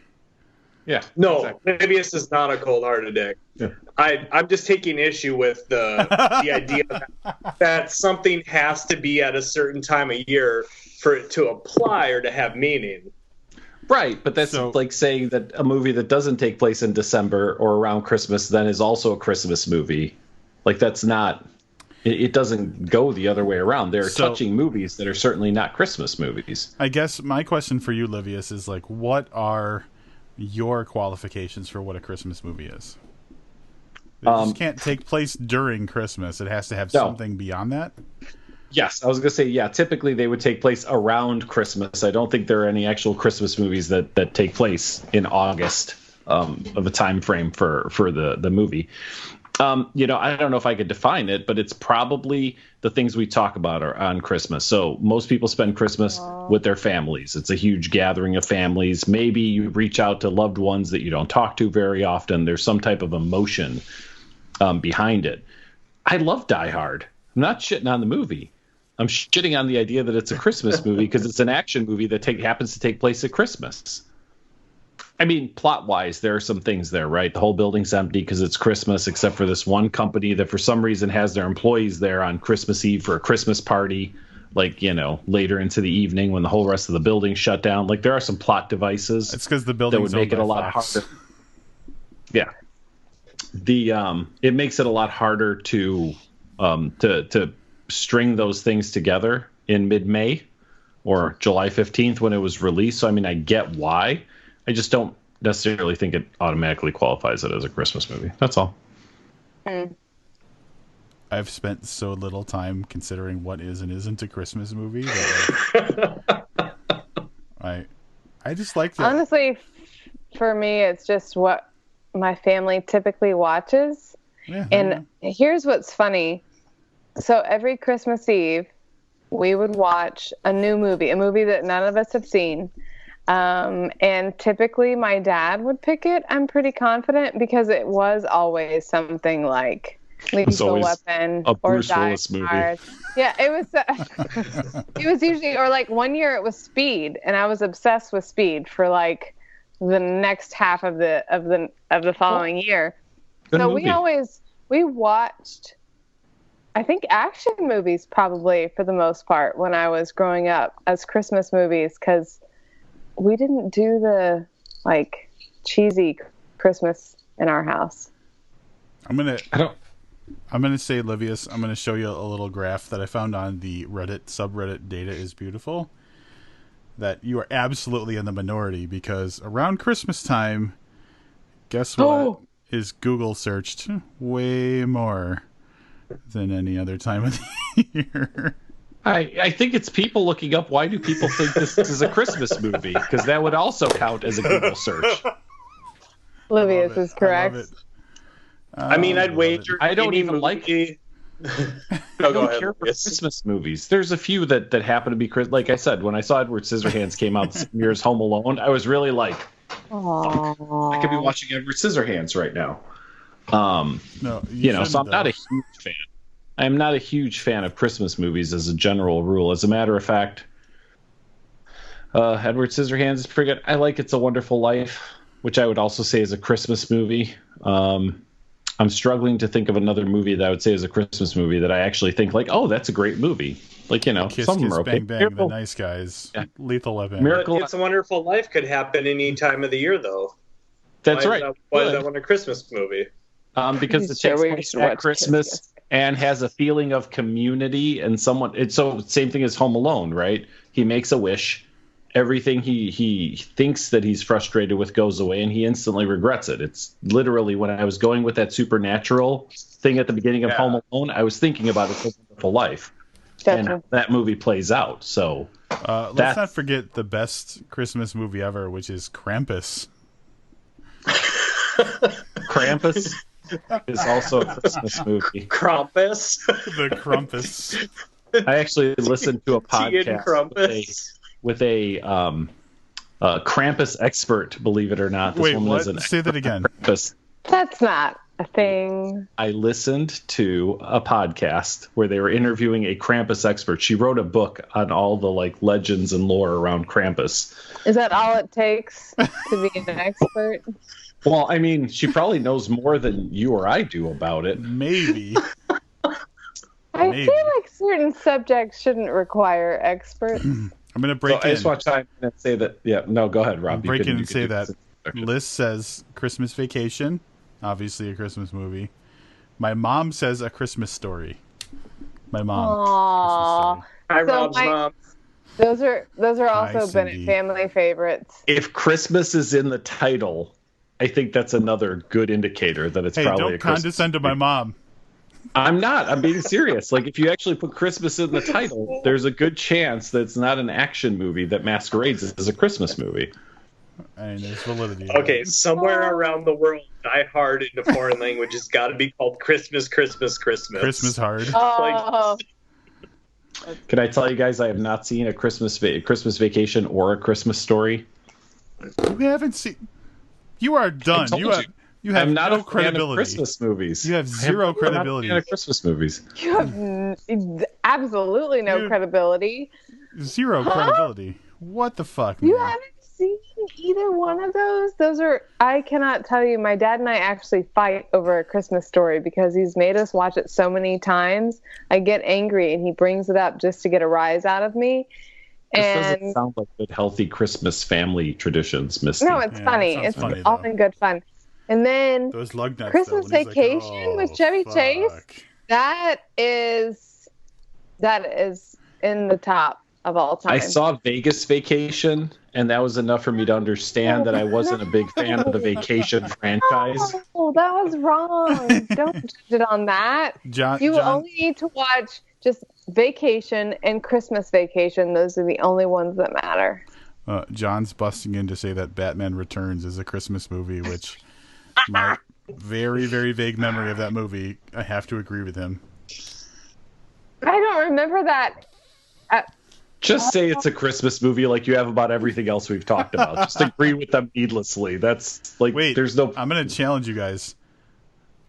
S1: Yeah.
S3: No,
S1: exactly.
S3: Livius is not a cold-hearted dick.
S1: Yeah.
S3: I'm just taking issue with the idea that something has to be at a certain time of year for it to apply or to have meaning.
S1: Right, but that's like saying that a movie that doesn't take place in December or around Christmas then is also a Christmas movie. Like that's not. It doesn't go the other way around. There are touching movies that are certainly not Christmas movies.
S2: I guess my question for you, Livius, is like, what are your qualifications for what a Christmas movie is? It just can't take place during Christmas. It has to have something beyond that.
S1: Yes, I was going to say, yeah, typically they would take place around Christmas. I don't think there are any actual Christmas movies that take place in August of a time frame for the movie. I don't know if I could define it, but it's probably the things we talk about are on Christmas. So most people spend Christmas with their families. It's a huge gathering of families. Maybe you reach out to loved ones that you don't talk to very often. There's some type of emotion behind it. I love Die Hard. I'm not shitting on the movie. I'm shitting on the idea that it's a Christmas movie because it's an action movie that happens to take place at Christmas. I mean, plot-wise, there are some things there, right? The whole building's empty because it's Christmas, except for this one company that for some reason has their employees there on Christmas Eve for a Christmas party, like, later into the evening when the whole rest of the building's shut down. Like, there are some plot devices.
S2: It's because the building
S1: that would make it a lot harder. Yeah. It makes it a lot harder to string those things together in mid-May or July 15th when it was released. So, I mean, I get why. I just don't necessarily think it automatically qualifies it as a Christmas movie. That's all.
S2: I've spent so little time considering what is and isn't a Christmas movie that I just like that.
S4: Honestly, for me, it's just what my family typically watches.
S2: Yeah,
S4: and here's what's funny. So every Christmas Eve, we would watch a new movie, a movie that none of us have seen. And typically my dad would pick it, I'm pretty confident, because it was always something like Lethal Weapon or Die
S1: Willis movie.
S4: Hard. Yeah, it was. It was usually, or like one year it was Speed, and I was obsessed with Speed for like the next half of the following year.
S1: Good
S4: so
S1: movie.
S4: we watched, I think, action movies probably for the most part when I was growing up as Christmas movies, because we didn't do the like cheesy Christmas in our house.
S2: I'm gonna say, Livius, I'm gonna show you a little graph that I found on the Reddit subreddit Data is Beautiful, that you are absolutely in the minority, because around Christmas time, guess what is Google searched way more than any other time of the year.
S1: I think it's people looking up, why do people think this is a Christmas movie? Because that would also count as a Google search.
S4: Livius is correct.
S3: I mean, I'd wager.
S1: I don't even
S3: like.
S1: I don't care for Christmas movies. There's a few that happen to be like I said, when I saw Edward Scissorhands came out the same year as Home Alone, I was really like, I could be watching Edward Scissorhands right now. So I'm not a huge fan. I'm not a huge fan of Christmas movies as a general rule. As a matter of fact, Edward Scissorhands is pretty good. I like It's a Wonderful Life, which I would also say is a Christmas movie. I'm struggling to think of another movie that I would say is a Christmas movie that I actually think like, oh, that's a great movie. Like, some
S2: Kiss,
S1: of them are okay.
S2: Bang Bang, The Nice Guys, Lethal Weapon.
S3: Miracle. It's a Wonderful Life could happen any time of the year, though.
S1: That's right.
S3: Why is that one a Christmas movie?
S1: Because it takes place at Christmas and has a feeling of community and someone. It's so same thing as Home Alone, right? He makes a wish. Everything he thinks that he's frustrated with goes away, and he instantly regrets it. It's literally when I was going with that supernatural thing at the beginning of Home Alone, I was thinking about It's a Wonderful Life.
S4: Gotcha.
S1: And that movie plays out. So
S2: let's not forget the best Christmas movie ever, which is Krampus.
S1: Krampus is also a Christmas movie.
S3: Krampus?
S2: The Krampus.
S1: I actually listened to a podcast with a Krampus expert, believe it or not.
S2: Wait, what? Say that again.
S1: Krampus.
S4: That's not a thing.
S1: I listened to a podcast where they were interviewing a Krampus expert. She wrote a book on all the legends and lore around Krampus.
S4: Is that all it takes to be an expert?
S1: Well, I mean, she probably knows more than you or I do about it.
S2: Maybe.
S4: I feel like certain subjects shouldn't require experts.
S2: I'm going to break in.
S1: I just want to say that. Yeah, no, go ahead, Rob.
S2: Break in and say that. Liz says Christmas Vacation, obviously a Christmas movie. My mom says A Christmas Story. My mom.
S4: Aww.
S3: Hi, Rob's mom.
S4: Those are also Bennett family favorites.
S1: If Christmas is in the title, I think that's another good indicator that it's probably
S2: don't
S1: a Christmas
S2: condescend to my mom.
S1: I'm not. I'm being serious. If you actually put Christmas in the title, there's a good chance that it's not an action movie that masquerades as a Christmas movie.
S2: I mean, there's validity.
S3: Okay, somewhere around the world, Die Hard in a foreign language has got to be called Christmas, Christmas, Christmas.
S2: Christmas Hard.
S4: Oh.
S1: Can I tell you guys I have not seen a Christmas Vacation or A Christmas Story?
S2: You haven't seen... You are done. You have
S1: not
S2: no credibility.
S1: Christmas movies.
S2: You have zero credibility.
S1: I'm not a fan of Christmas movies.
S4: You have absolutely no credibility.
S2: Zero credibility. What the fuck, man?
S4: You haven't seen either one of those? Those are... I cannot tell you. My dad and I actually fight over A Christmas Story because he's made us watch it so many times. I get angry and he brings it up just to get a rise out of me.
S1: This doesn't sound like good, healthy Christmas family traditions, Misty.
S4: No, it's funny. It's
S2: funny,
S4: all in good fun. And then
S2: those lug nuts,
S4: Christmas Vacation with Chevy Chase, that is in the top of all time.
S1: I saw Vegas Vacation, and that was enough for me to understand that I wasn't a big fan of the Vacation franchise.
S4: Oh, that was wrong. Don't judge it on that.
S2: John,
S4: You only need to watch just Vacation and Christmas Vacation. Those are the only ones that matter.
S2: John's busting in to say that Batman Returns is a Christmas movie, which my very, very vague memory of that movie, I have to agree with him.
S4: I don't remember that.
S1: Just say it's a Christmas movie like you have about everything else we've talked about. Just agree with them needlessly. That's like,
S2: Wait,
S1: there's no...
S2: I'm going to challenge you guys.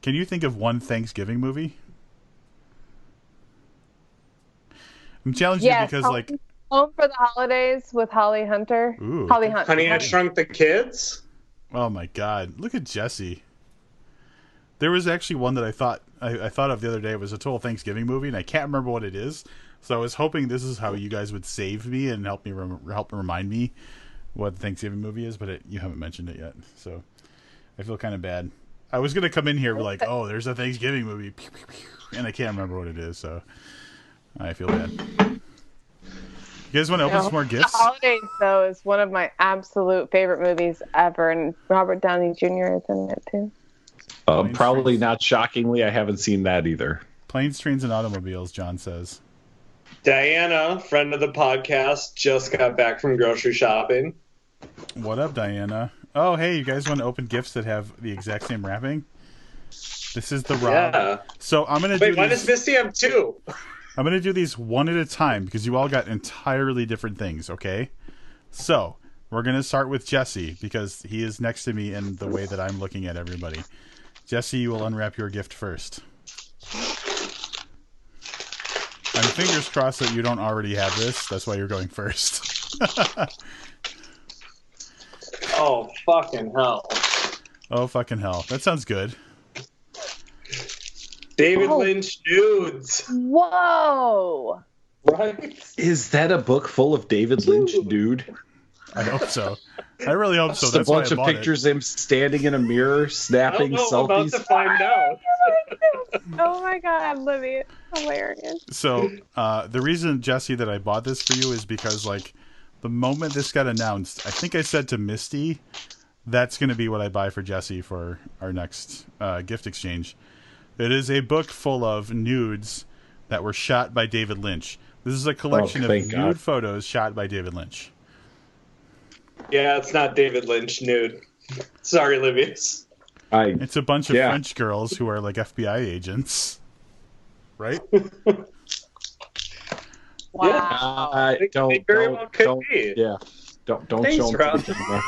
S2: Can you think of one Thanksgiving movie? I'm challenging you because, like...
S4: Home for the Holidays with Holly Hunter.
S2: Ooh.
S4: Holly Hunter.
S3: Honey, I Shrunk the Kids.
S2: Oh my God! Look at Jesse. There was actually one that I thought of the other day. It was a total Thanksgiving movie, and I can't remember what it is. So I was hoping this is how you guys would save me and help me help remind me what the Thanksgiving movie is, but you haven't mentioned it yet. So I feel kind of bad. I was gonna come in here and be like, "Oh, there's a Thanksgiving movie," and I can't remember what it is. So I feel bad. You guys want to open some more gifts?
S4: The Holidays, though, is one of my absolute favorite movies ever, and Robert Downey Jr. is in it, too.
S1: Probably not shockingly, I haven't seen that either.
S2: Planes, Trains, and Automobiles, John says.
S3: Diana, friend of the podcast, just got back from grocery shopping.
S2: What up, Diana? Oh, hey, you guys want to open gifts that have the exact same wrapping? This is the Rob.
S3: Yeah.
S2: So I'm going to
S3: Wait, why does Misty have two?
S2: I'm going to do these one at a time because you all got entirely different things, okay? So, we're going to start with Jesse because he is next to me in the way that I'm looking at everybody. Jesse, you will unwrap your gift first. I'm fingers crossed that you don't already have this. That's why you're going first.
S3: Oh, fucking hell.
S2: Oh, fucking hell. That sounds good.
S3: David Lynch nudes.
S4: Whoa!
S3: Right?
S1: Is that a book full of David Lynch nude?
S2: I hope so. I really hope so.
S1: Just a
S2: That's why
S1: bunch
S2: I
S1: of
S2: bought
S1: pictures of him standing in a mirror, snapping
S3: I don't know, about
S1: selfies.
S3: to find out.
S4: Oh my God, Libby. It's hilarious.
S2: So, the reason, Jesse, that I bought this for you is because, like, the moment this got announced, I think I said to Misty, that's going to be what I buy for Jesse for our next gift exchange. It is a book full of nudes that were shot by David Lynch. This is a collection of nude photos shot by David Lynch.
S3: Yeah, it's not David Lynch nude. Sorry, Livius.
S2: It's a bunch of French girls who are like FBI agents. Right?
S4: Wow.
S1: Don't
S3: be.
S1: Yeah. Don't
S3: Thanks,
S1: show
S3: Rob.
S1: them anymore.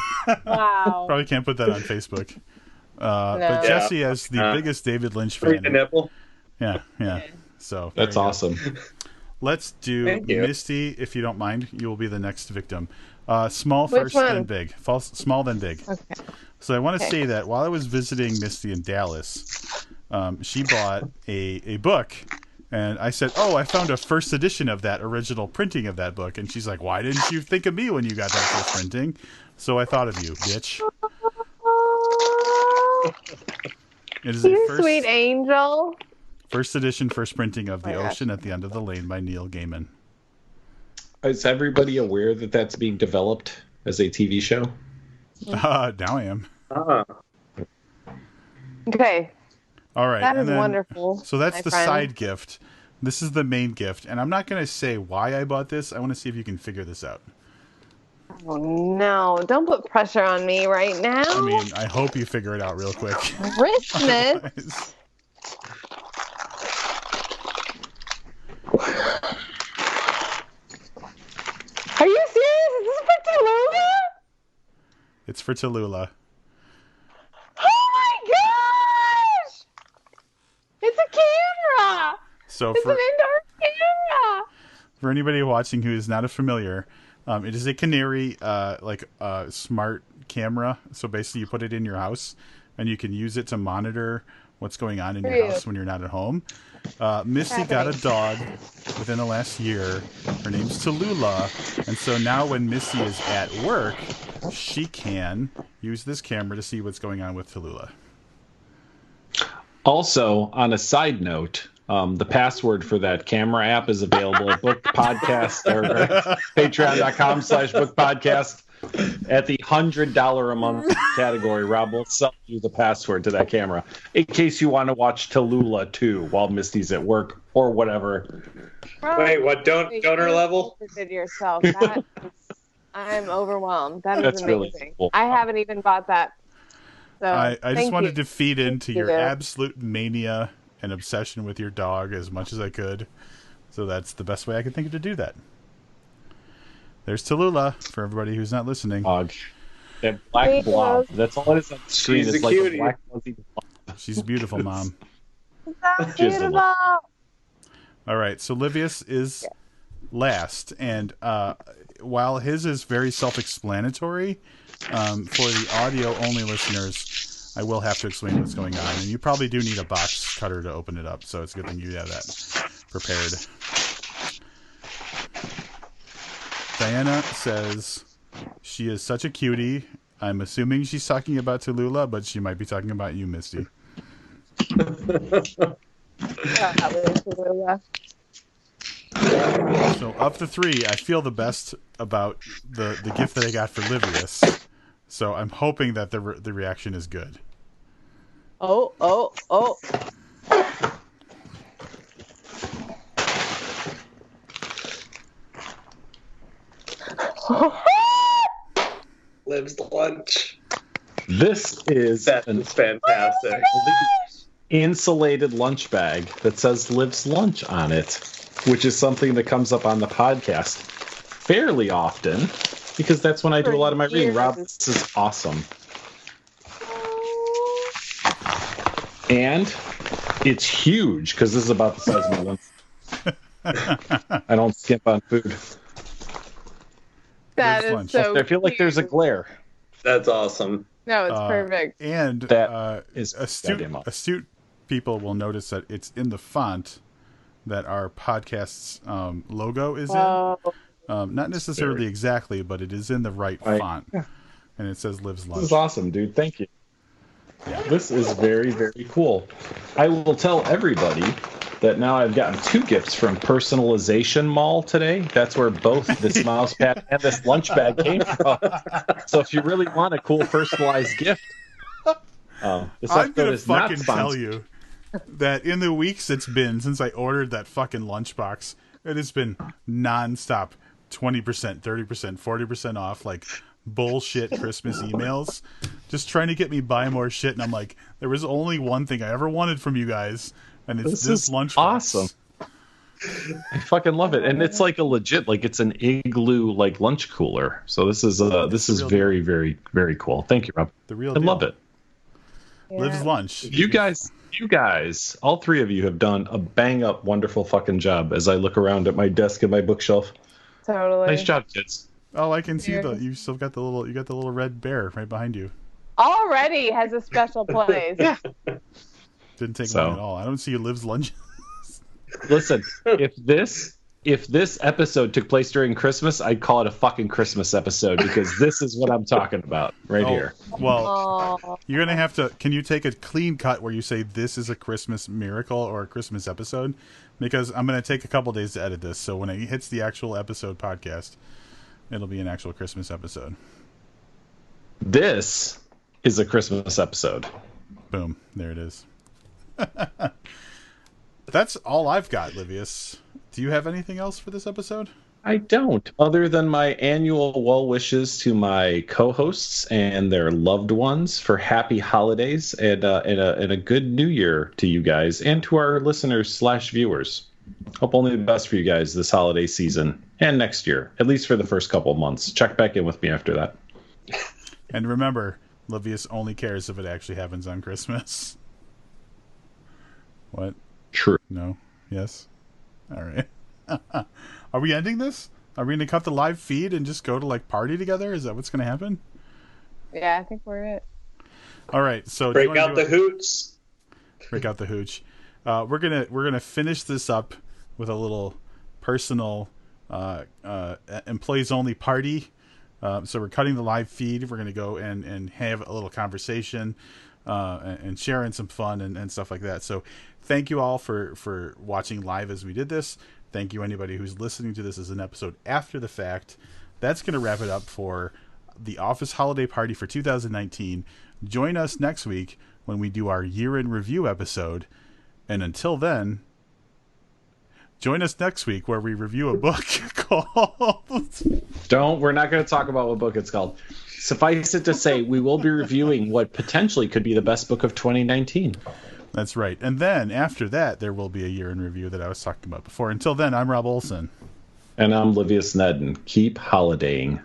S4: Wow.
S2: Probably can't put that on Facebook. But Jesse, as the biggest David Lynch fan.
S3: The nipple.
S2: Yeah. So
S1: That's awesome.
S2: Let's do Misty, if you don't mind. You will be the next victim. Small
S4: Which
S2: first,
S4: one?
S2: then big. Small, then big.
S4: Okay.
S2: So I want to say that while I was visiting Misty in Dallas, she bought a book. And I said, "Oh, I found a first edition of that original printing of that book." And she's like, "Why didn't you think of me when you got that first printing?" So I thought of you, bitch. It is
S4: You sweet angel.
S2: first edition, first printing of The Ocean at the End of the Lane by Neil Gaiman.
S1: Is everybody aware that that's being developed as a TV show?
S2: Now I am.
S4: Okay.
S2: All right.
S4: That is wonderful.
S2: So that's
S4: my
S2: the
S4: friend.
S2: side gift. This is the main gift. And I'm not going to say why I bought this. I want to see if you can figure this out.
S4: Oh no! Don't put pressure on me right now.
S2: I mean, I hope you figure it out real quick.
S4: Christmas. Are you serious? Is this for Tallulah?
S2: It's for Tallulah.
S4: Oh my gosh! It's a camera.
S2: So
S4: It's an indoor camera.
S2: for anybody watching who is not familiar, it is a Canary smart camera. So basically, you put it in your house, and you can use it to monitor what's going on in your house when you're not at home. Misty got a dog within the last year. Her name's Tallulah, and so now when Misty is at work, she can use this camera to see what's going on with Tallulah.
S1: Also, on a side note, The password for that camera app is available at Book Podcast or patreon.com/Book Podcast. At the $100 a month category, Rob will sell you the password to that camera in case you want to watch Tallulah 2 while Misty's at work or whatever.
S3: Wait, what? Donor level?
S4: Did yourself. I'm overwhelmed. That's amazing.
S1: Really cool.
S4: I haven't even bought that. So
S2: I just wanted
S4: you.
S2: to feed into
S4: Thank
S2: your
S4: you.
S2: absolute mania and obsession with your dog as much as I could. So that's the best way I could think of to do that. There's Tallulah for everybody who's not listening.
S1: Dog. That black blob. That's all it is on the screen.
S3: She's
S1: It's
S3: a
S1: like
S3: cutie.
S1: a black fuzzy blob.
S2: She's beautiful, Mom.
S4: So
S1: Jizzle.
S4: beautiful.
S2: All right, so Livius is last, and while his is very self-explanatory, for the audio-only listeners, I will have to explain what's going on, and you probably do need a box cutter to open it up, so it's a good thing you have that prepared. Diana says she is such a cutie. I'm assuming she's talking about Tallulah, but she might be talking about you, Misty. So of the three, I feel the best about the gift that I got for Livius. So I'm hoping that the reaction is good.
S4: Oh.
S3: Lives lunch.
S1: This is
S3: That
S1: an
S3: is fantastic.
S1: insulated lunch bag that says Lives Lunch on it, which is something that comes up on the podcast fairly often because that's when I do a lot of my reading. Rob, this is awesome. And it's huge because this is about the size of my lunch. I don't skimp on food.
S4: That
S2: Lives
S4: is
S2: lunch.
S4: so
S1: I feel like there's a
S4: cute.
S1: glare.
S3: That's awesome.
S4: No, it's perfect.
S2: And
S1: That is goddamn awesome.
S2: astute people will notice that it's in the font that our podcast's logo is
S4: Oh,
S2: in. Not necessarily exactly, but it is in the right
S1: Right.
S2: font. And it says Lives Lunch.
S1: This is awesome, dude. Thank you. This is very, very cool. I will tell everybody that now I've gotten 2 gifts from Personalization Mall today. That's where both this mouse pad and this lunch bag came from. So if you really want a cool personalized gift, this
S2: I'm
S1: episode
S2: gonna
S1: is not
S2: fucking tell
S1: sponsored.
S2: you that in the weeks it's been since I ordered that fucking lunchbox, it has been nonstop 20%, 30%, 40% off, like bullshit Christmas emails, just trying to get me buy more shit. And I'm like, there was only one thing I ever wanted from you guys, and it's
S1: This
S2: this
S1: is
S2: lunchbox.
S1: awesome. I fucking love it, and it's like a legit, like it's an igloo like lunch cooler. So this is
S2: real
S1: very, very, very cool. Thank you, Rob.
S2: The real
S1: I
S2: deal.
S1: love it.
S2: Lives Lunch.
S1: You guys, all 3 of you have done a bang up, wonderful fucking job. As I look around at my desk and my bookshelf,
S4: totally.
S1: nice job, kids.
S2: Oh, I can see
S4: Cheers.
S2: you still got the little red bear right behind you.
S4: Already has a special place.
S2: Didn't take
S1: So-
S2: long at all. I don't see you Lives Lunch.
S1: Listen, if this episode took place during Christmas, I'd call it a fucking Christmas episode because this is what I'm talking about right here.
S2: Well,
S4: Oh,
S2: you're gonna have to. Can you take a clean cut where you say this is a Christmas miracle or a Christmas episode? Because I'm gonna take a couple days to edit this, so when it hits the actual episode podcast, it'll be an actual Christmas episode.
S1: This is a Christmas episode.
S2: Boom, there it is. That's all I've got, Livius. Do you have anything else for this episode?
S1: I don't, other than my annual well wishes to my co-hosts and their loved ones for happy holidays and a good new year to you guys and to our listeners / viewers. Hope only the best for you guys this holiday season and next year, at least for the first couple of months. Check back in with me after that.
S2: And remember, Livius only cares if it actually happens on Christmas. What?
S1: True.
S2: No? Yes? All right. Are we ending this? Are we going to cut the live feed and just go to like party together? Is that what's going to happen?
S4: yeah, I think we're it.
S2: All right. So do you
S3: Break
S2: wanna
S3: out
S2: do
S3: the hoots.
S2: break out the hooch. We're gonna finish this up with a little personal employees only party. So we're cutting the live feed. We're gonna go and have a little conversation. and sharing some fun and stuff like that. So thank you all for watching live as we did this. Thank you anybody who's listening to this as an episode after the fact. That's going to wrap it up for the Office Holiday Party for 2019. Join us next week when we do our year-in review episode. And until then, join us next week where we review a book called...
S1: We're not going to talk about what book it's called. Suffice it to say, we will be reviewing what potentially could be the best book of 2019.
S2: That's right. And then after that, there will be a year in review that I was talking about before. Until then, I'm Rob Olson.
S1: And I'm Livius Nedden. Keep holidaying.